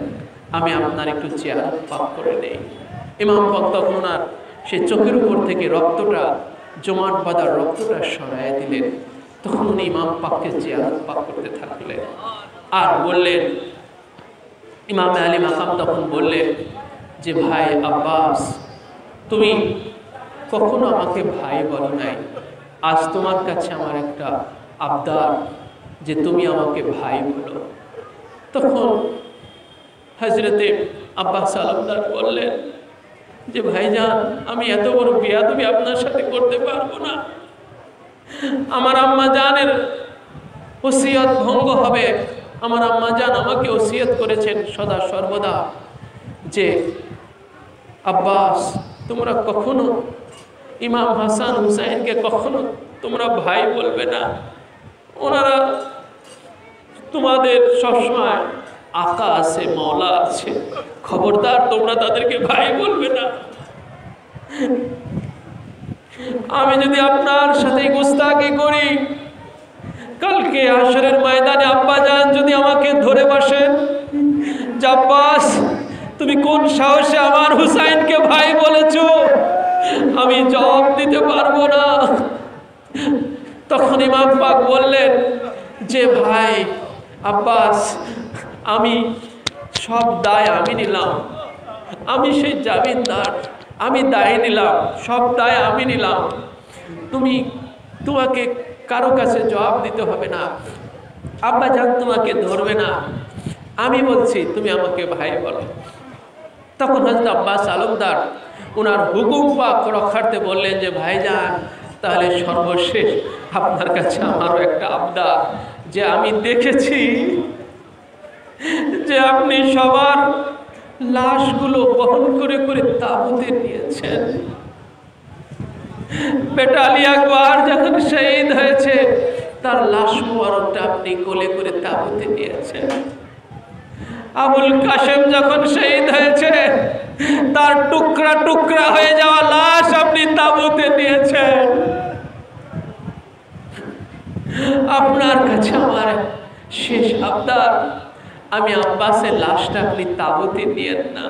আমি আপনার একটু জিয়ারত পাক করে নেই। ইমাম পাক তখন ওনার সে চোখের উপর থেকে রক্তটা, জমাট বাঁধার রক্তটা সরায় দিলেন। তখন উনি ইমাম পাককে জিয়ারত পাক করতে থাকলেন আর বললেন, ইমাম আলী মাকাম তখন বললেন যে ভাই আব্বাস, তুমি কখনো আমাকে ভাই বলো নাই, আজ তোমার কাছে আমার একটা আবদার যে তুমি আমাকে ভাই বলো। তখন হযরতে আব্বাস আলমদার বললেন যে ভাইজান, আমি এত বড় বেয়াদবি আপনার সাথে করতে পারবো না। আমার আম্মা জানের ওসিয়ত ভঙ্গ হবে। আমার আম্মা জান আমাকে ওসিয়ত করেছেন সদা সর্বদা যে আব্বাস, তোমরা কখনো ইমাম হাসান হুসাইনকে কখনো তোমরা ভাই বলবে না, ওনারা তোমাদের সবসময় আকা আছে, মওলা আছে, খবরদার তোমরা তাদেরকে ভাই বলবে না। আমি যদি আপনার সাথে গোস্তাকি করি, কালকে হাশরের ময়দানে আব্বা জান যদি আমাকে ধরে বসেন, আব্বাস তুমি কোন সাহসে আমার হুসাইনকে ভাই বলেছো, আমি জবাব দিতে পারবো না। তখন ইমাম পাক বললেন যে ভাই আব্বাস, আমি সব দায় আমি নিলাম, আমি সেই জামিনদার, আমি দায় নিলাম, সব দায় আমি নিলাম, তোমাকে কারো কাছে জবাব দিতে হবে না, আব্বা জান তোমাকে ধরবে না, আমি বলছি তুমি আমাকে ভাই বলো। তখন হযরত আব্বাস আলমদার ওনার হুকুম পাক রক্ষার্থে বললেন যে ভাইজান, তাহলে সর্বশেষ আপনার কাছে আমারও একটা আবদার, যে আমি দেখেছি যে আপনি সবার লাশগুলো বহন করে করে তাবুতে নিয়েছেন। বেটা আলী আকবর যখন শহীদ হয়েছে, তার লাশ মুবারকটা আপনি কোলে করে তাবুতে নিয়েছেন। আবুল কাসেম যখন শহীদ হয়েছে, তার টুকরা টুকরা হয়ে যাওয়া লাশ আপনি তাবুতে নিয়েছেন। আপনার কাছে আমার শেষ আবদার, আমি আব্বাসের লাশটা আপনি তাবুতে নিয়েন না,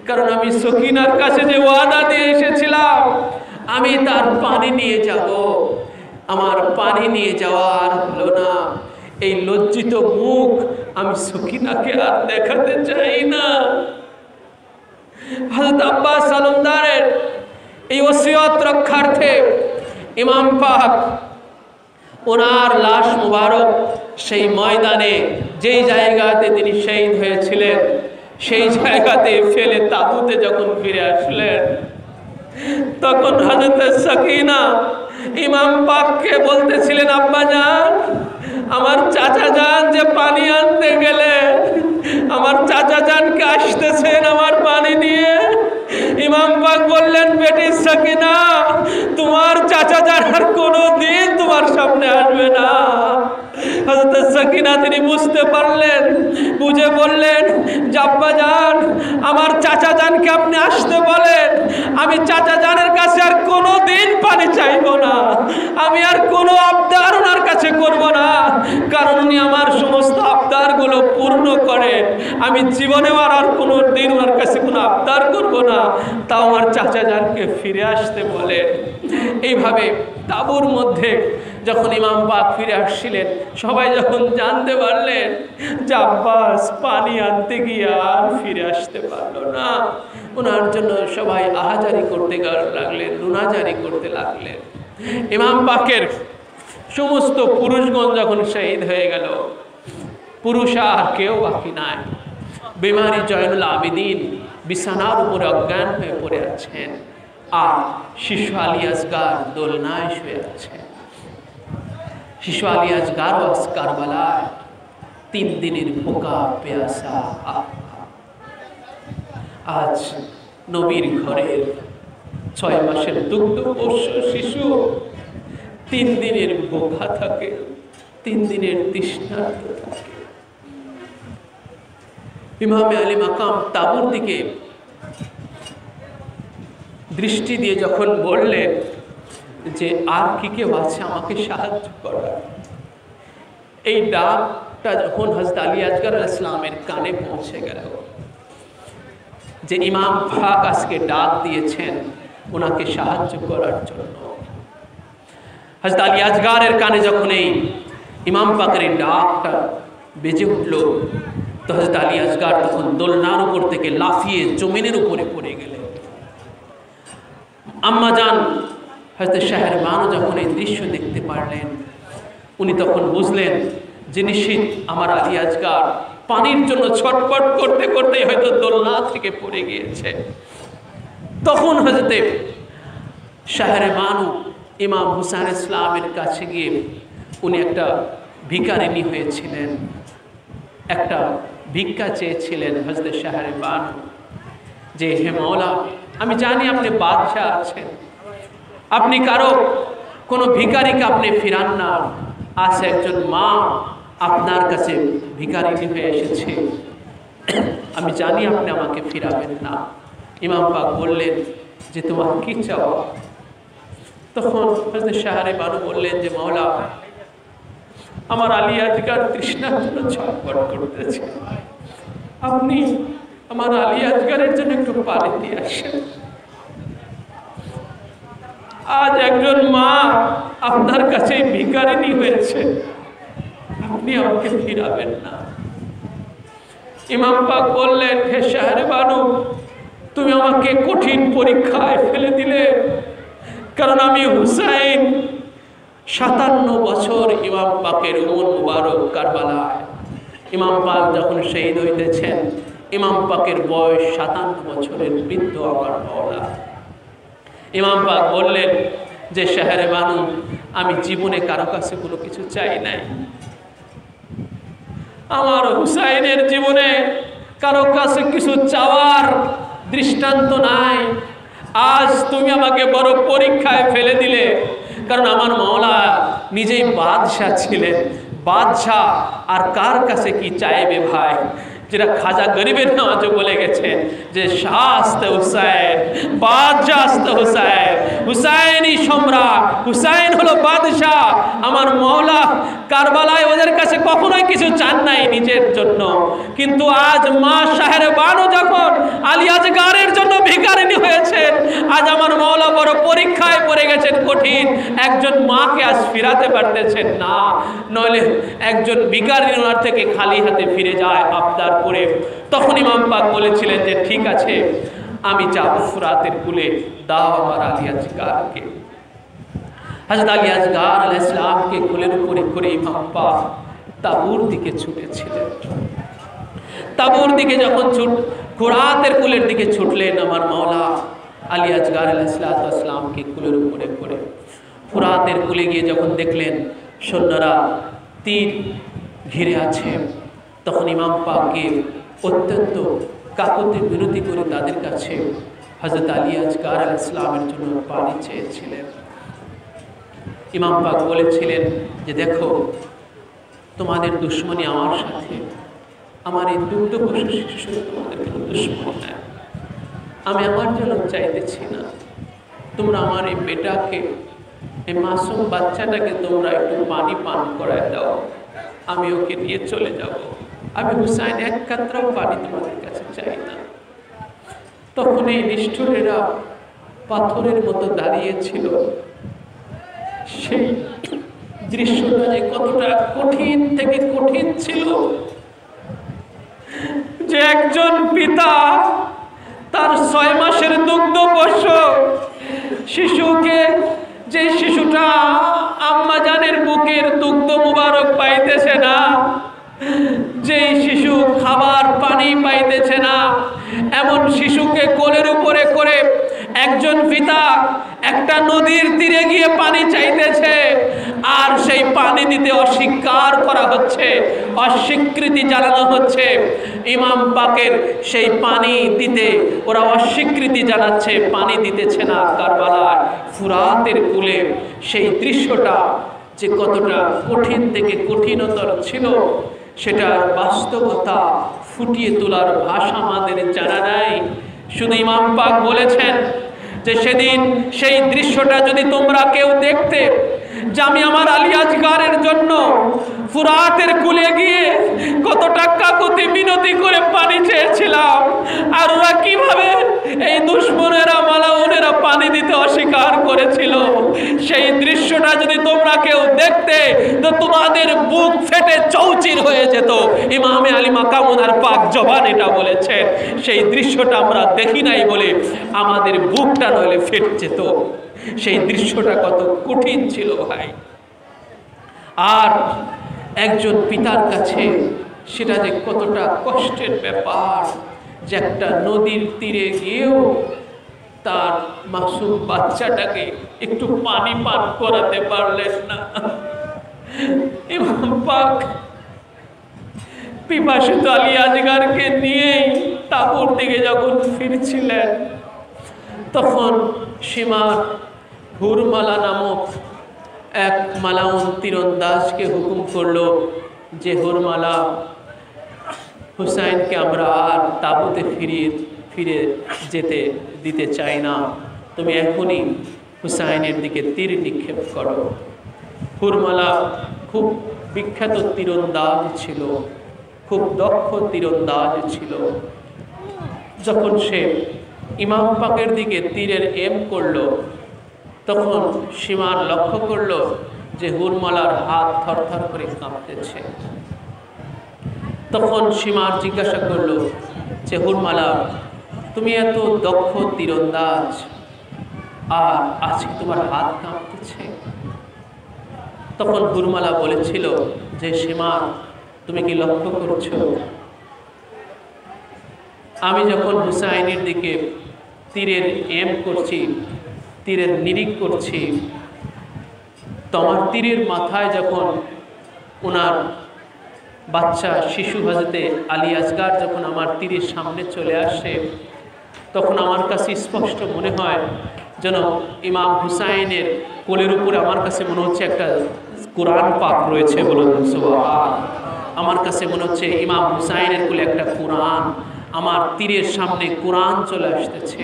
কারণ আমি সকিনার কাছে যে ওয়াদা দিয়ে এসেছিলাম আমি তার পানি নিয়ে যাব, আমার পানি নিয়ে যাওয়ার হলো না। এই লজ্জিত মুখ আমি সকিনাকে আর দেখাতে চাই না। হযরত আব্বাস আলমদারের এই ওসিয়ত রক্ষার্থে ইমাম পাক ওনার লাশ মুবারক সেই ময়দানে, যেই জায়গাতে তিনি শহীদ হয়েছিলেন, সেই জায়গাতে ফেলে তাবুতে যখন ফিরে আসলেন, তখন হযরত সকিনা ইমাম পাককে বলতেছিলেন, আব্বা জান, আমার চাচা জান যে পানি আনতে গেলেন, আমার চাচা জানকে আসতেছেন আমার পানি নিয়ে। ইমাম পাক বললেন, বেটি সকিনা, তোমার চাচা জান আর কোনোদিন তোমার সামনে আসবে না। হযরত সকিনা তিনি বুঝতে পারলেন, বুঝে বললেন, আব্বা জান, আমার চাচা জানকে আপনি আসতে বলেন, আমি চাচা জানের কাছে আর কোনোদিন পানি চাইবো না, আমি আর কোনো আবদার ওনার কাছে করব না, কারণ উনি আমার সমস্ত আবদারগুলো পূর্ণ করেন। আমি জীবনে আর কোনো দিন ওনার কাছে কোনো আবদার করব না, তাও আমার চাচা জানকে ফিরে আসতে বলেন। এইভাবে তাবুর মধ্যে যখন ইমাম পাক ফিরে আসছিলেন, সবাই যখন জানতে পারলেন যে আব্বাস পানি আনতে গিয়ে আর ফিরে আসতে পারলো না, ওনার জন্য সবাই আহাজারি করতে লাগলেন, রুনাজারি করতে লাগলেন। ইমাম পাকের সমস্ত পুরুষগণ যখন শহীদ হয়ে গেল, পুরুষ আর কেউ বাকি নাই। বিমারি জয়নুল আবেদিন বিছানার উপরে অজ্ঞান হয়ে পড়ে আছেন, আর শিশু আলী আসগার দোলনায় শুয়ে আছেন। শিশু আলী আসগার কারবালায় 3 দিনের ভোকা পেয়াসা। আজ নবীর ঘরের 6 মাসের দুগ্ধপোষ্য শিশু 3 দিনের ভোকা থাকে। 3 দিনের তৃষ্ণার্ত থাকে। ইমামে আলী মাকাম তাঁবুর দিকে দৃষ্টি দিয়ে যখন বললেন যে আর কি কেউ আছে আমাকে সাহায্য করার, এই ডাকটা যখন হযরত আলী আসগর আলাইহিস সালামের কানে পৌঁছে গেল যে ইমাম পাক আজকে ডাক দিয়েছেন ওনাকে সাহায্য করার জন্য, হযরত আলী আসগরের কানে যখন এই ইমাম পাকের ডাকটা বেজে উঠল, তো হযরত আলী আসগর তখন দোলনার উপর থেকে লাফিয়ে জমিনের উপরে পড়ে গেলেন। আম্মা জান হযরত শাহরবানু যখন এই দৃশ্য দেখতে পারলেন, উনি তখন বুঝলেন যে নিশ্চিত আমার আলী আসগর পানির জন্য ছটফট করতে করতে হয়তো দোলনা থেকে পড়ে গিয়েছে। তখন হযরত শাহরবানু ইমাম হুসাইন ইসলামের কাছে গিয়ে উনি একটা ভিখারিনী হয়েছিলেন, একটা ভিক্ষা চেয়েছিলেন হযরত শাহরবানু যে হে মাওলা, আমি জানি আপনি বাদশাহ আছেন, আপনি কারো কোনো ভিখারিকে আপনি ফিরান না, আজ একজন মা আপনার কাছে ভিখারিনী হয়ে এসেছে, আমি জানি আপনি আমাকে ফিরাবেন না। ইমাম পাক বললেন যে তোমার কি চাও? তখন হযরত শাহরবানু বললেন যে মাওলা, আমার আলী আসগর তৃষ্ণার জন্য ছটফট করতেছে, আপনি আমার আলী আসগরের জন্য একটু পানি দিয়ে আসেন। আজ একজন মা আপনার কাছে ভিখারিনী হয়েছে, আপনি আমাকে ফিরাবেন না। ইমাম পাক বললেন হে শাহরবানু, তুমি আমাকে কঠিন পরীক্ষায় ফেলে দিলে, কারণ আমি হুসাইন 57 বছর ইমাম পাকের উমর মুবারক কারবালায়, ইমাম পাক যখন শহীদ হইতেছেন ইমাম পাকের বয়স 57 বছরের বৃদ্ধ আমার মাওলা। ইমাম পাক বললেন যে শাহরবানু, আমি জীবনে কারো কাছে কোনো কিছু চাই নাই, আমার হুসাইনের জীবনে কারো কাছে কিছু চাওয়ার দৃষ্টান্ত নাই। আজ তুমি আমাকে বড় পরীক্ষায় ফেলে দিলে, কারণ আমার মাওলা নিজেই বাদশাহ ছিলেন, বাদশাহ আর কার কাছে কি চাইবে ভাই? যেটা খাজা গরিবের নওয়াজ বলে গেছেন যে শাস্তে হুসাইন বাদশাস্তে হুসাইন, হুসাইনই সম্রাট, হুসাইন হলো বাদশাহ। আমার মাওলা কারবালায় ওদের কাছে কখনোই কিছু চান নাই নিজের জন্য, কিন্তু আজ মা শাহরবানু যখন আলী আসগরের জন্য ভিখারিনী হয়েছেন, আজ আমার মাওলা বড় পরীক্ষায় পড়ে গেছেন কঠিন। একজন মাকে আজ ফিরাতে পারতেছেন না, নইলে একজন ভিখারিনী ওনার থেকে খালি হাতে ফিরে যায় আবদার করে। তখন ইমাম পাক বলেছিলেন যে ঠিক আছে, আমি যাব ফুরাতের কূলে, দাও আমার আলী আসগরকে। হযরত আলী আসগর আলাইহিস সালামকে কোলের উপরে করে ইমাম পাক তাবুর দিকে ছুটেছিলেন। তাবুর দিকে যখন ফুরাতের কূলের দিকে ছুটলেন, আমার মাওলা আলী আসগর আলাইহিস সালামকে কোলের উপরে করে ফুরাতের কূলে গিয়ে যখন দেখলেন সৈন্যরা তীর ঘিরে আছে, তখন ইমাম পাককে অত্যন্ত কাকুতি বিনতি করে তাদের কাছে হযরত আলী আসগর আলাইহিস সালামের জন্য পানি চেয়েছিলেন। ইমাম পাক বলেছিলেন যে দেখো, তোমাদের দুশ্মনী আমার সাথে, আমার এই দুগ্ধ পশু শিশু তোমাদের কোনো দুশ্মনী নাই, আমি আমার জন্য চাইতেছি না, তোমরা আমার এই বেটাকে, এই মাসুম বাচ্চাটাকে তোমরা একটু পানি পান করায় দাও, আমি ওকে নিয়ে চলে যাব, আমি হুসাইন এক কাতরাও পানি তোমাদের কাছে চাই না। তখন এই নিষ্ঠুরেরা পাথরের মতো দাঁড়িয়েছিল। সেই দৃশ্যটা যে কতটা কঠিন থেকে কঠিন ছিল, যে একজন পিতা তার 6 মাসের দুগ্ধপোষ্য শিশুকে, যে শিশুটা আম্মা জানের বুকের দুগ্ধ মুবারক পাইতেছে না, যে শিশু খাবার পানি পাইতেছে না, এমন শিশুকে কোলের উপরে করে একজন পিতা একটা নদীর তীরে গিয়ে পানি চাইতেছে, আর সেই পানি দিতে অস্বীকার করা হচ্ছে, অস্বীকৃতি জানানো হচ্ছে। ইমাম পাকের সেই পানি দিতে ওরা অস্বীকৃতি জানাচ্ছে, পানি দিতেছে না। কারবালার ফুরাতের কূলে সেই দৃশ্যটা যে কতটা কঠিন থেকে কঠিনতর ছিল সেটার বাস্তবতা ফুটিয়ে তোলার ভাষা আমাদের জানা নাই। শুধু ইমাম পাক বলেছেন যে সেদিন সেই দৃশ্যটা যদি তোমরা কেউ দেখতে, যে আমি আমার আলী আসগরের জন্য ফুরাতের কুলে গিয়ে কতটা কাকুতি মিনতি করে পানি চেয়েছিলাম, আর ওরা কিভাবে এই দুশমনেরা মালাউনেরা পানি দিতে অস্বীকার করেছিল, সেই দৃশ্যটা যদি তোমরা কেউ দেখতে তো তোমাদের বুক ফেটে চৌচির হয়ে যেত। ইমামে আলী মাকামুনার পাক জবান এটা বলেছেন। সেই দৃশ্যটা আমরা দেখি নাই বলে আমাদের বুকটা নইলে ফেটে যেত। সেই দৃশ্যটা কত কঠিন ছিল ভাই। আর একজন পিতার কাছে সেটা যে কতটা কষ্টের ব্যাপার, যে একটা নদীর তীরে গিয়েও তার মাসুম বাচ্চাটাকে একটু পানি পান করাতে পারলেন না। ইমাম পাক পিপাসিত আলী আসগরকে নিয়েই তাঁবুর দিকে যখন ফিরছিলেন, তখন সীমার হুরমালা নামক এক মালাউন তীরন্দাজকে হুকুম করলো যে হুরমালা, হুসাইনকে আমরা আর তাঁবুতে ফিরে যেতে দিতে চাই না, তুমি এখনই হুসাইনের দিকে তীর নিক্ষেপ করো। হুরমালা খুব বিখ্যাত তীরন্দাজ ছিল, খুব দক্ষ তীরন্দাজ ছিল। যখন সে ইমাম পাকের দিকে তীরের এম করলো, তখন সীমার লক্ষ্য করলো যে হুরমালার হাত থরথর করে কাঁপতেছে। তখন সীমার জিজ্ঞাসা করলো যে হুরমালা, তুমি এত দক্ষ তীরন্দাজ আর আজকে তোমার হাত কাঁপতেছে? তখন হুরমালা বলেছিল যে সীমা, তুমি কি লক্ষ্য করছো, আমি যখন হুসাইনের দিকে তীরের এম করছি, তীরের নিরিখ করছি, তোমার তীরের মাথায় যখন ওনার বাচ্চা শিশু হযরতে আলী আসগর যখন আমার তীরের সামনে চলে আসে, তখন আমার কাছে স্পষ্ট মনে হয় যেন ইমাম হুসাইনের কোলের উপরে আমার কাছে মনে হচ্ছে একটা কোরআন পাক রয়েছে। বলুন সুবহান। আমার কাছে মনে হচ্ছে ইমাম হুসাইনের কোলে একটা কোরআন, আমার তীরের সামনে কোরআন চলে আসতেছে।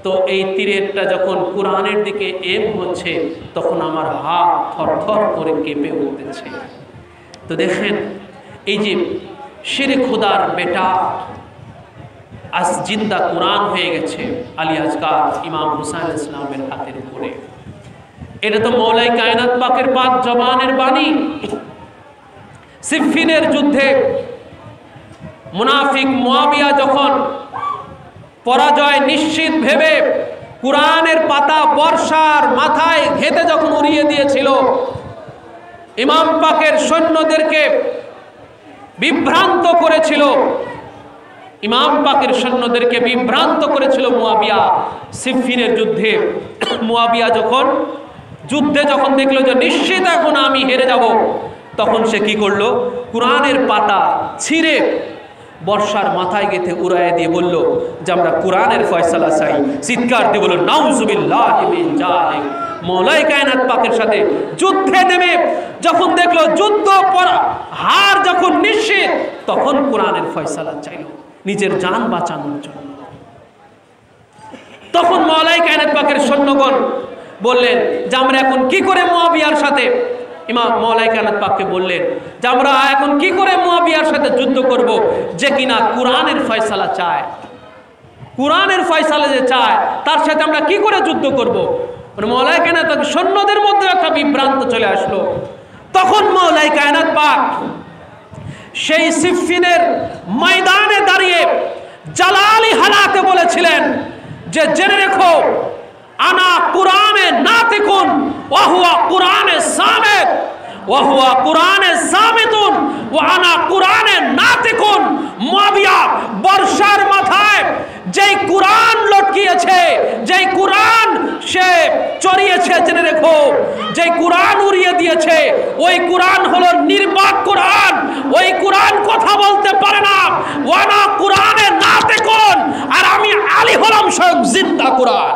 তো এই তীরেরটা যখন কোরআনের দিকে এম হচ্ছে, তখন আমার হাত থরথর করে কেঁপে উঠতেছে। তো দেখেন, এই যে শেরে খোদার বেটা আজ জিন্দা কোরআন হয়ে গেছে আলী আসগর ইমাম হুসাইন ইসলামের হাতের উপরে। এটা তো মৌলাই কায়নাত পাকের পাক জবানের বাণী। সিফফিনের যুদ্ধে মুনাফিক মুয়াবিয়া যখন পরাজয় নিশ্চিত ভেবে কোরআনের পাতা বর্ষার মাথায় ঘেঁটে যখন উড়িয়ে দিয়েছিল, ইমাম পাকের সৈন্যদেরকে বিভ্রান্ত করেছিল, ইমাম পাকের সৈন্যদেরকে বিভ্রান্ত করেছিল মুয়াবিয়া। সিফফিনের যুদ্ধে মুয়াবিয়া যখন দেখলো যে নিশ্চিত এখন আমি হেরে যাব, তখন সে কি করলো, কোরআনের পাতা ছিঁড়ে বর্ষার মাথায় গেঁথে উড়াইয়ে দিয়ে বলল যে আমরা কোরআনের ফয়সালা চাই। চিৎকার দিয়ে বলল নাউজুবিল্লাহি মিন জালিক। মৌলাই কায়নাত পাকের সাথে যুদ্ধে নেমে যখন দেখলো যুদ্ধ হার যখন নিশ্চিত, তখন কোরআনের ফয়সালা চাইল নিজের জান বাঁচানোর জন্য। তখন মৌলাই কায়নাত পাকের সৈন্যগণ বললেন যে আমরা এখন কি করে মুয়াবিয়ার সাথে, ইমাম মৌলাই কায়নাত পাককে বললেন যে আমরা এখন কি করে মুয়াবিয়ার সাথে যুদ্ধ করব, যে কিনা কোরআনের ফয়সালা চায়, কোরআনের ফয়সালা যে চায় তার সাথে আমরা কি করে যুদ্ধ করব। মৌলাই কায়নাত পাক সৈন্যদের মধ্যে একটা বিভ্রান্ত চলে আসলো। তখন মৌলাই কায়নাত পাক সেই সিফফিনের ময়দানে দাঁড়িয়ে জালালি হালাতে বলেছিলেন যে জেনে রেখো, আনা কুরআনে নাতিকুন ওয়া হুয়া কুরআনে সামিত ওয়া হুয়া কুরআনে সামিতুন ওয়া আনা কুরআনে নাতিকুন। মুয়াবিয়া বর্ষার মাথায় যেই কোরআন লটকিয়েছে, যেই কোরআন সে চড়িয়েছে, জেনে রেখো যেই কোরআন উড়িয়ে দিয়েছে ওই কোরআন হলো নির্বাক কোরআন, ওই কোরআন কথা বলতে পারে না। ওয়ানা কোরআনে নাতিকুন, আর আমি আলী হলাম স্বয়ং জিন্দা কোরআন,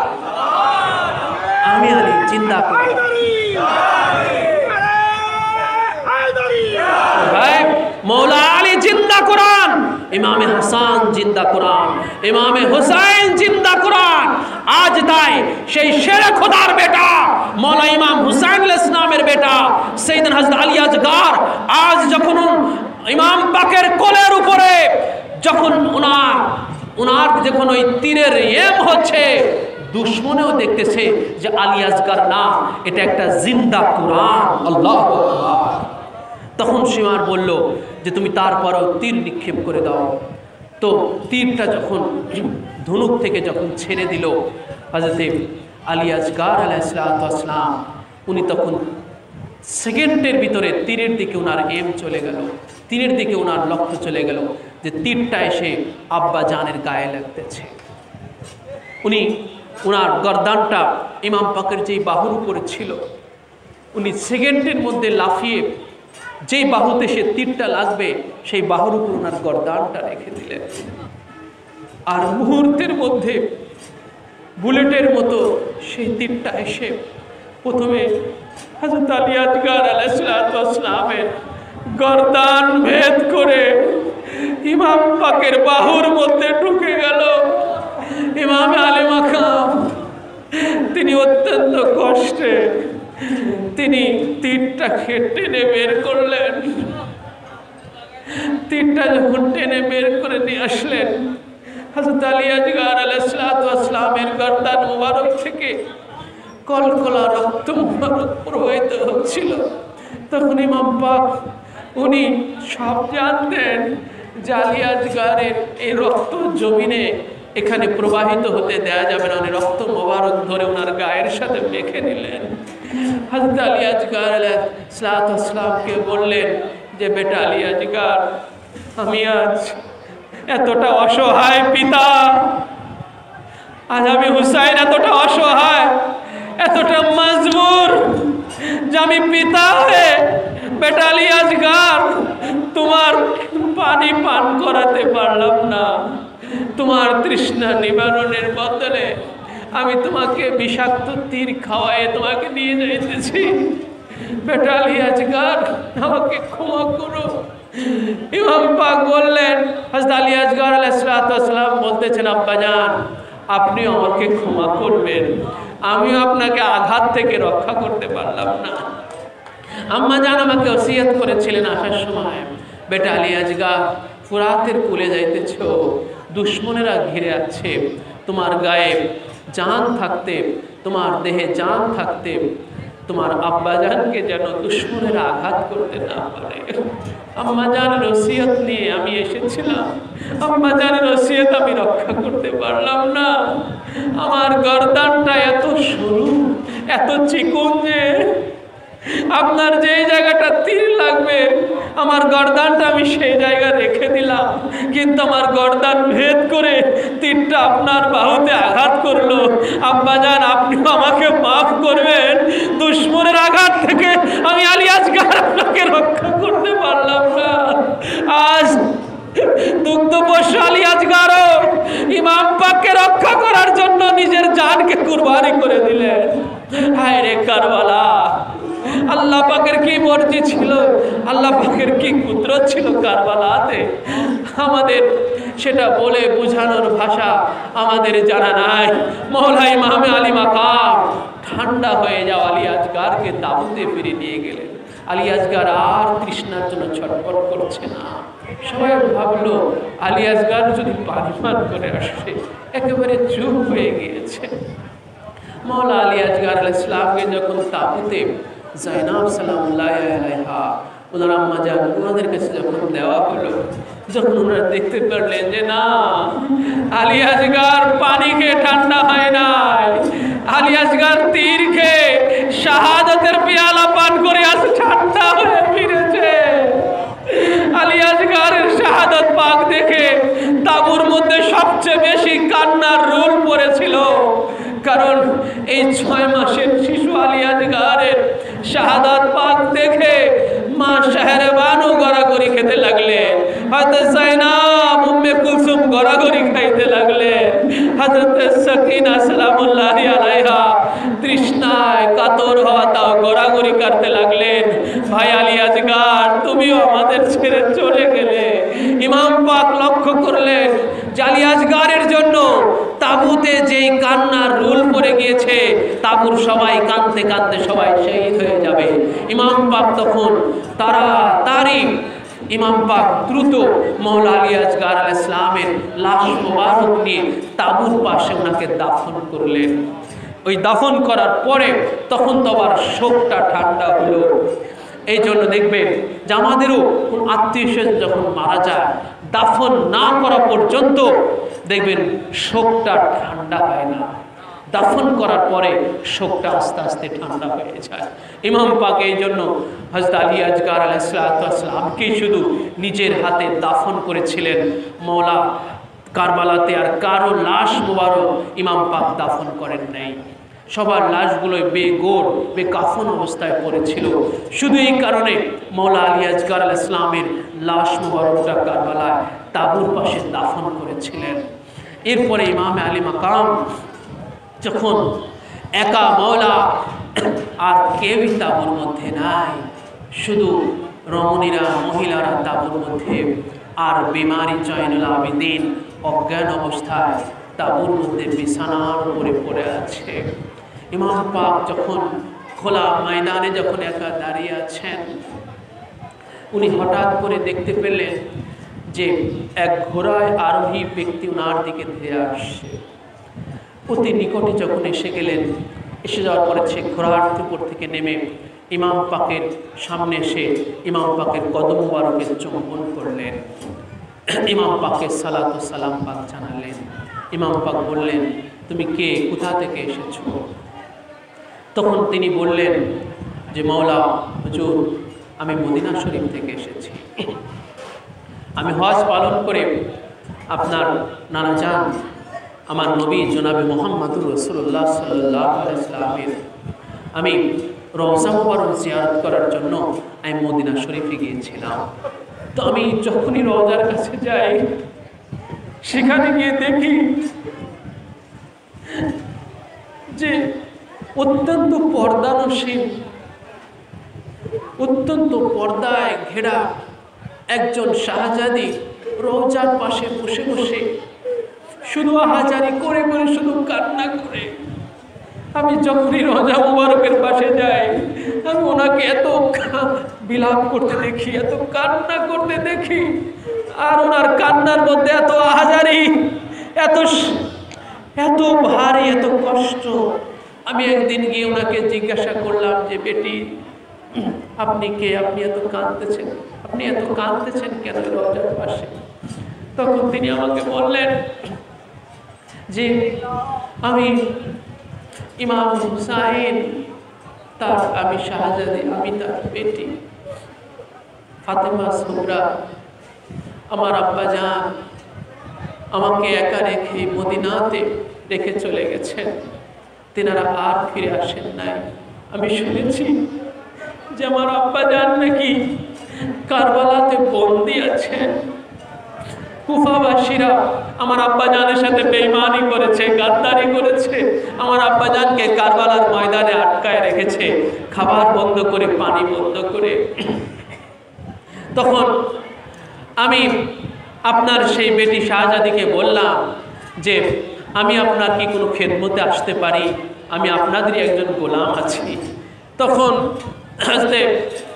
আমি আলী জিন্দা কোরআন। ভাই মৌলা আলী জিন্দা কোরআন, ইমামে হাসান জিন্দা কোরআন, ইমামে হুসাইন জিন্দা কোরআন। আজ তাই সেই শেরে খোদার বেটা মৌলা ইমাম হুসাইন ইসলামের বেটা সাইয়েদনা হযরত আলী আসগর আজ যখন ইমাম পাকের কোলের উপরে যখন উনার যখন ওই তীরের এম হচ্ছে, দুশ্মনেও দেখতেছে যে আলী আসগর না, এটা একটা জিন্দা কোরআন। আল্লাহু আকবার। তখন সীমার বলল যে তুমি তারপরও তীর নিক্ষেপ করে দাও। তো তীরটা যখন ধনুক থেকে যখন ছেড়ে দিল হযরত আলী আসগর আলাইহিস সালাম, উনি তখন সেকেন্ডের ভিতরে তীরের দিকে ওনার এম চলে গেল, তীরের দিকে ওনার লক্ষ্য চলে গেল যে তীরটা এসে আব্বা জানের গায়ে লাগতেছে। উনি ওনার গর্দানটা ইমাম পাকের যেই বাহুর উপরে ছিল, উনি সেকেন্ডের মধ্যে লাফিয়ে যেই বাহুতে সে তীরটা লাগবে সেই বাহুর উপর ওনার গর্দানটা রেখে দিলেন। আর মুহূর্তের মধ্যে বুলেটের মতো সেই তীরটা এসে প্রথমে হযরত আলী আসগর আলাইহিস সালামের গর্দান ভেদ করে ইমাম পাকের বাহুর মধ্যে ঢুকে গেল। ইমাম আলী মাকাম তিনি অত্যন্ত কষ্টে তিনি তীরটা টেনে বের করলেন। তীরটা যখন টেনে বের করে নিয়ে আসলেন, হযরত আলী আসগর আলাইহিস সালামের গর্দান মুবারক থেকে কলকলা রক্ত মুবারক প্রবাহিত হচ্ছিল। তখন ইমাম পাক উনি সব জানতেন যে আলী আসগরের এই রক্ত জমিনে এখানে প্রবাহিত হতে দেয়া যাবে না। উনি রক্ত মোবারক ধরে ওনার গায়ের সাথে মেখে নিলেন। হযরত আলী আসগর আলাইহিস সালামকে বললেন যে বেটা আলী আসগর, আমি আজ এতটা অসহায় পিতা, আজ আমি হুসাইন এতটা অসহায়, এতটা মজবুর যে আমি পিতা হয়ে বেটা আলী আসগর তোমার পানি পান করাতে পারলাম না। তোমার তৃষ্ণা নিবারণের বদলে আমি তোমাকে বিষাক্ত তীর খাওয়ায় তোমাকে নিয়ে যাইতেছি। বেটা আলী আসগর আমাকে ক্ষমা করো। ইমাম পাক বললেন, হযরত আলী আসগর আলাইহিস সালাম বলতেছেন, আব্বাজান আপনিও আমাকে ক্ষমা করবেন, আমিও আপনাকে আঘাত থেকে রক্ষা করতে পারলাম না। আম্মা জান আমাকে ওসিয়ত করেছিলেন আসার সময়, বেটা আলী আসগর ফুরাতের কূলে যাইতেছ, দুশ্মনেরা ঘিরে আছে, তোমার গায়ে জান থাকতে, তোমার দেহে জান থাকতে তোমার আব্বাজানকে যেন দুশ্মনেরা আঘাত করতে না পারে। আম্মাজানের ওসিয়ত নিয়ে আমি এসেছিলাম, আম্মাজানের ওসিয়ত আমি রক্ষা করতে পারলাম না। আমার গর্দানটা এত সরু, এত চিকন যে আপনার যে জায়গাটা তীর লাগবে আমার গর্দানটা আমি সেই জায়গায় রেখে দিলাম, কিন্তু আমার গর্দান ভেদ করে তীরটা আপনার বাহুতে আঘাত করলো। আব্বাজান আপনিও আমাকে মাফ করবেন, দুশ্মনের আঘাত থেকে আমি আলী আসগর আপনাকে রক্ষা করতে পারলাম না। আজ দুগ্ধপোষ্য আলী আসগরও ইমাম পাককে রক্ষা করার জন্য নিজের জানকে কুরবানি করে দিলেন। হায় রে কারবালা, আল্লাহ পাকের কি মর্জি ছিল, আল্লাহ পাকের কি কুদরত ছিল কারবালাতে, আমাদের সেটা বলে বোঝানোর ভাষা আমাদের জানা নাই। মওলা ইমাম আলী মাকাম ঠান্ডা হয়ে যাওয়া আলী আসগরকে তাবুতে ফিরে নিয়ে গেলেন। আলী আসগর আর তৃষ্ণার জন্য ছটফট করছে না। সবাই ভাবলো আলী আসগর যদি পানি পান করে আসছে, একেবারে চুপ হয়ে গিয়েছে। মওলা আলী আসগর আলাইহিস সালামকে যখন তাবুতে জাইনাব সালামুল্লাহ আলাইহা ওনার আম্মা জান ওনাদের কাছে যখন দেওয়া হলো, যখন ওনারা দেখতে পারলেন যে না, আলী আসগর পানি খেয়ে ঠান্ডা হয় নাই, আলী আসগর তীর খেয়ে শাহাদাতের পেয়ালা পান করে আজ ঠান্ডা হয়ে ফিরেছে। আলী আসগরের শাহাদাত পাক দেখে তাবুর মধ্যে সবচেয়ে বেশি কান্নার রোল পড়েছিল, কারণ এই 6 মাসের শিশু আলী আসগরের শাহাদাত পাক দেখে মা শাহরবানু গড়াগড়ি খেতে লাগলেন, হযরত জাইনাব উম্মে কুলসুম গড়াগড়ি খাইতে লাগলেন, হযরত সাকিনা সালামুল্লাহ আলাইহা তৃষ্ণায় কাতর হওয়া তাও গড়াগড়ি করতে লাগলেন। ভাই আলী আসগর তুমিও গিয়েছে, তাবুর সবাই কাঁদতে কাঁদতে সবাই শহীদ হয়ে যাবে। ইমাম পাক তখন তাড়াতাড়ি ইমাম পাক দ্রুত মওলা আলী আসগার আলাইহিস সালামের লাশ মোবারক নিয়ে তাবুর পাশে ওনাকে দাফন করলেন। ওই দাফন করার পরে তখন তো আবার শোকটা ঠান্ডা হলো। এই জন্য দেখবেন যে আমাদেরও কোন আত্মীয় স্বজন যখন মারা যায়, দাফন না করা পর্যন্ত দেখবেন শোকটা ঠান্ডা হয় না। দাফন করার পরে শোকটা আস্তে আস্তে ঠান্ডা হয়ে যায়। ইমাম পাক এই জন্য হযরত আলী আসগার আলাইহিস সালামকে শুধু নিজের হাতে দাফন করেছিলেন মওলা কারবালাতে, আর কারো লাশ মোবারক ইমাম পাক দাফন করেন নাই। সবার লাশগুলোই বেগোর বেকাফন অবস্থায় পড়েছিল। শুধু এই কারণে মওলা আলী আসগার আলাইহিস সালামের লাশ মোবারকটা কারবালায় তাবুর পাশে দাফন করেছিলেন। এরপরে ইমামে আলী মাকাম যখন একা মওলা, আর কেউই তাবুর মধ্যে নাই, শুধু রমণীরা মহিলারা তাবুর মধ্যে, আর বিমারি জয়নুল আবেদিন অজ্ঞান অবস্থায় তাবুর মধ্যে বিছানার উপরে পড়ে আছে। ইমাম পাক যখন খোলা ময়দানে যখন একা দাঁড়িয়ে আছেন, উনি হঠাৎ করে দেখতে পেলেন যে এক ঘোড়ায় আরোহী ব্যক্তি ওনার দিকে ধেয়ে আসছে। অতি নিকটে যখন এসে গেলেন, এসে যাওয়ার পরে সে ঘোড়ার উপর থেকে নেমে ইমাম পাকের সামনে এসে ইমাম পাকের কদম মুবারকে চুম্বন করলেন। ইমাম পাকের সালাত ও সালাম পাক জানালেন। ইমাম পাক বললেন, তুমি কে, কোথা থেকে এসেছো? তখন তিনি বললেন যে মওলা হুজুর, আমি মদিনা শরীফ থেকে এসেছি। আমি হজ পালন করে আপনার নানা জান আমার নবী জনাবে মুহাম্মদুর রাসূলুল্লাহ সাল্লাল্লাহু আলাইহি ওয়াসাল্লামের আমি রওজা মুবারক জিয়ারত করার জন্য আমি মদিনা শরীফে গিয়েছিলাম। তো আমি যখনই রওজার কাছে যাই, সেখানে গিয়ে দেখি যে অত্যন্ত পর্দানশীল, অত্যন্ত পর্দায় ঘেরা একজন শাহজাদি রওজার পাশে বসে বসে শুধু আহাজারি করে করে শুধু কান্না করে। আমি যখনই রওজা মুবারকের পাশে যাই, আমি ওনাকে এত বিলাপ করতে দেখি, এত কান্না করতে দেখি, আর ওনার কান্নার মধ্যে এত আহাজারি, এত এত ভারী, এত কষ্ট। আমি একদিন গিয়ে ওনাকে জিজ্ঞাসা করলাম যে বেটি, আপনি কে, আপনি এত কাঁদতেছেন, আপনি এত কাঁদতেছেন কেন রওজার পাশে? তখন তিনি আমাকে বললেন যে আমি ইমাম হুসাইন, তার আমি শাহজাদি, আমি তার বেটি ফাতেমা সুগরা। আমার আব্বা জান আমাকে একা রেখে মদিনাতে রেখে চলে গেছেন, তেনারা আর ফিরে আসেন নাই। আমি শুনেছি যে আমার আব্বা জান নাকি কারবালাতে বন্দী আছেন। কুফাবাসীরা আমার আব্বা জানের সাথে বেঈমানি করেছে, গাদ্দারি করেছে, আমার আব্বা জানকে কারবালার ময়দানে আটকায় রেখেছে, খাবার বন্ধ করে, পানি বন্ধ করে। তখন আমি আপনার সেই বেটি শাহজাদিকে বললাম যে আমি আপনার কি কোনো খেদমতে আসতে পারি, আমি আপনাদেরই একজন গোলাম আছি। তখন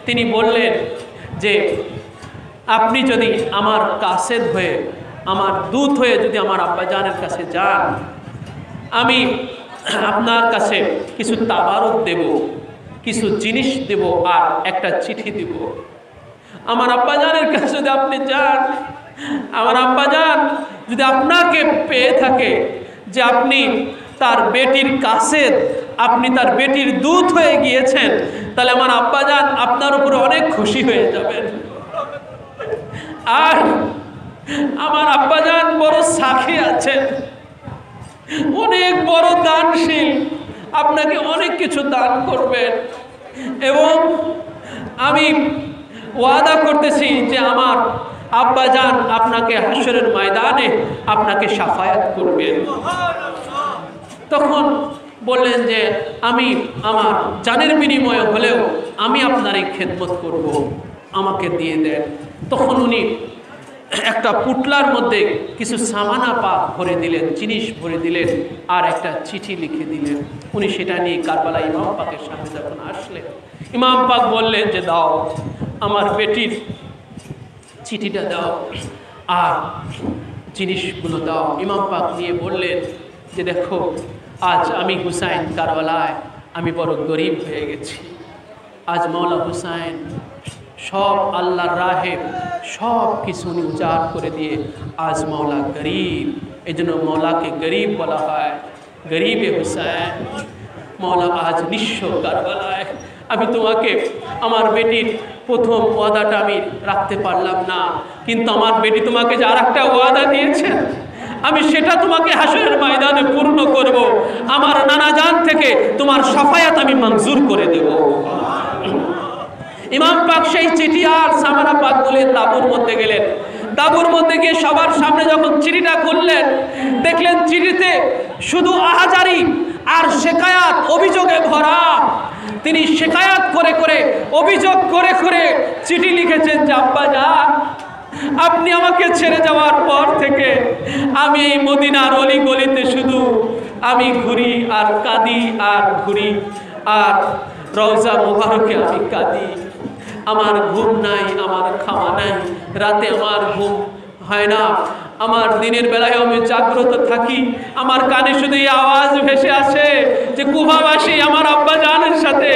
তিনি বললেন যে আপনি যদি আমার কাসেদ হয়ে, আমার দূত হয়ে যদি আমার আব্বাজানের কাছে যান, আমি আপনার কাছে কিছু তাবারক দেব, কিছু জিনিস দেব, আর একটা চিঠি দেব। আমার আব্বাজানের কাছে যদি আপনি যান, আমার আব্বাজান যদি আপনাকে পেয়ে থাকে যে আপনি তার বেটির কাসেদ, আপনি তার বেটির দূত হয়ে গিয়েছেন, তাহলে আমার আব্বাজান আপনার উপরে অনেক খুশি হয়ে যাবেন। আর আমার আব্বাজান বড় সাখী আছেন, অনেক বড় দানশীল, আপনাকে অনেক কিছু দান করবেন, এবং আমি ওয়াদা করতেছি যে আমার আব্বাজান আপনাকে হাশরের ময়দানে আপনাকে শাফায়াত করবেন। তখন বললেন যে আমি আমার জানের বিনিময়ে হলেও আমি আপনার এই খেদমত করব, আমাকে দিয়ে দেন। তখন উনি একটা পুটলার মধ্যে কিছু সামানা পাক ভরে দিলেন, জিনিস ভরে দিলেন, আর একটা চিঠি লিখে দিলেন। উনি সেটা নিয়ে কারবালা ইমাম পাকের সামনে যখন আসলেন, ইমাম পাক বললেন যে দাও আমার বেটির চিঠিটা দাও আর জিনিসগুলো দাও। ইমাম পাক নিয়ে বললেন যে দেখো, আজ আমি হুসাইন কারবালায় আমি বড় গরিব হয়ে গেছি। আজ মৌলা হুসাইন সব আল্লাহর রাহে সব কিছু উনি উজাড় করে দিয়ে আজ মৌলা গরিব, এই জন্য মৌলাকে গরিব বলা হয়, গরিবে হুসাইন। মৌলা আজ নিঃস্ব কারবালায়। আমি তোমাকে আমার বেটির প্রথম ওয়াদাটা আমি রাখতে পারলাম না, কিন্তু আমার বেটি তোমাকে যে আর একটা ওয়াদা দিয়েছে আমি সেটা তোমাকে হাসরের ময়দানে পূর্ণ করব। আমার নানা জান থেকে তোমার শাফায়াত আমি মঞ্জুর করে দেব। ইমাম পাক সেই চিঠি আর সামানা পাক বলে তাঁবুর মধ্যে গেলেন। তাঁবুর মধ্যে গিয়ে সবার সামনে যখন চিঠিটা খুললেন, দেখলেন চিঠিতে শুধু আহাজারি আর শেকায়াত, অভিযোগে ভরা। তিনি শেকায়াত করে করে, অভিযোগ করে করে চিঠি লিখেছেন যে আব্বা জান, আপনি আমাকে ছেড়ে যাওয়ার পর থেকে আমি এই মদিনার অলি গলিতে শুধু আমি ঘুরি আর কাঁদি আর ঘুরি, আর রওজা মুবারকে আমি কাঁদি। আমার ঘুম নাই, আমার খাওয়া নাই, রাতে আমার ঘুম হয় না, আমার দিনের বেলায় আমি জাগ্রত থাকি। আমার কানে শুধু এই আওয়াজ ভেসে আসে যে কুফাবাসী আমার আব্বা জানের সাথে,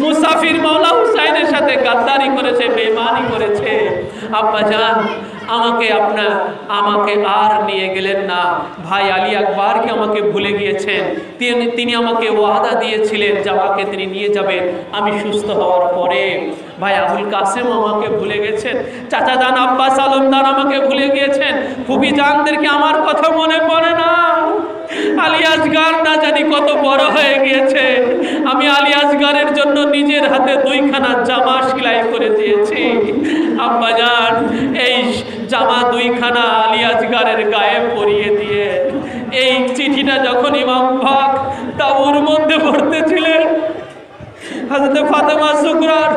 মুসাফির মৌলা হুসাইনের সাথে গাদ্দারি করেছে, বেঈমানি করেছে। আব্বা জান আমাকে আর নিয়ে গেলেন না। ভাই আলী আকবরকে আমাকে ভুলে গিয়েছেন। তিনি আমাকে ওয়াদা দিয়েছিলেন যে আমাকে তিনি নিয়ে যাবেন আমি সুস্থ হওয়ার পরে। ভাই আবুল কাসেম আমাকে ভুলে গেছেন। চাচা জান আব্বাস আলমদার আমাকে ভুলে গিয়েছেন। ফুফি জানদেরকে আমার কথা মনে পড়ে না। আলী আসগর না জানি কত বড় হয়ে গিয়েছে। আমি আলী আসগরের জন্য নিজের হাতে 2খানা জামা সেলাই করে দিয়েছি। আব্বা জান এই জামা 2খানা আলী আসগরের গায়ে পরিয়ে দিয়ে এই চিঠিটা যখন ইমাম পাক তাঁবুর মধ্যে পড়তেছিলেন, হযরত ফাতেমা সুগরার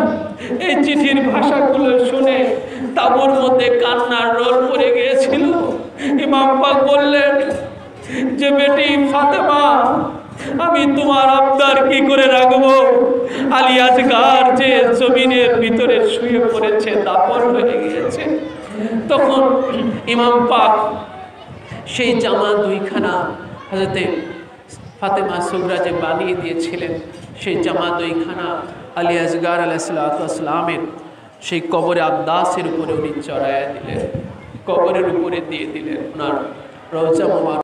এই চিঠির ভাষাগুলো শুনে তাঁবুর মধ্যে কান্নার রোল পড়ে গিয়েছিল। ইমাম পাক বললেন যে বেটি ফাতেমা, আমি তোমার আবদার কি করে রাখবো? আলী আসগর যে জমিনের ভিতরে শুয়ে পড়েছে, দাফন হয়ে গিয়েছে। তখন ইমাম পাক সেই জামা 2খানা হযরত ফাতেমা সুগরা যে বানিয়ে দিয়েছিলেন, সেই জামা 2খানা আলী আসগর আলাইহিস সালামের সেই কবরে আকদাসের উপরে উনি চড়াইয়া দিলেন, কবরের উপরে দিয়ে দিলেন। ওনার রওজা মোবারক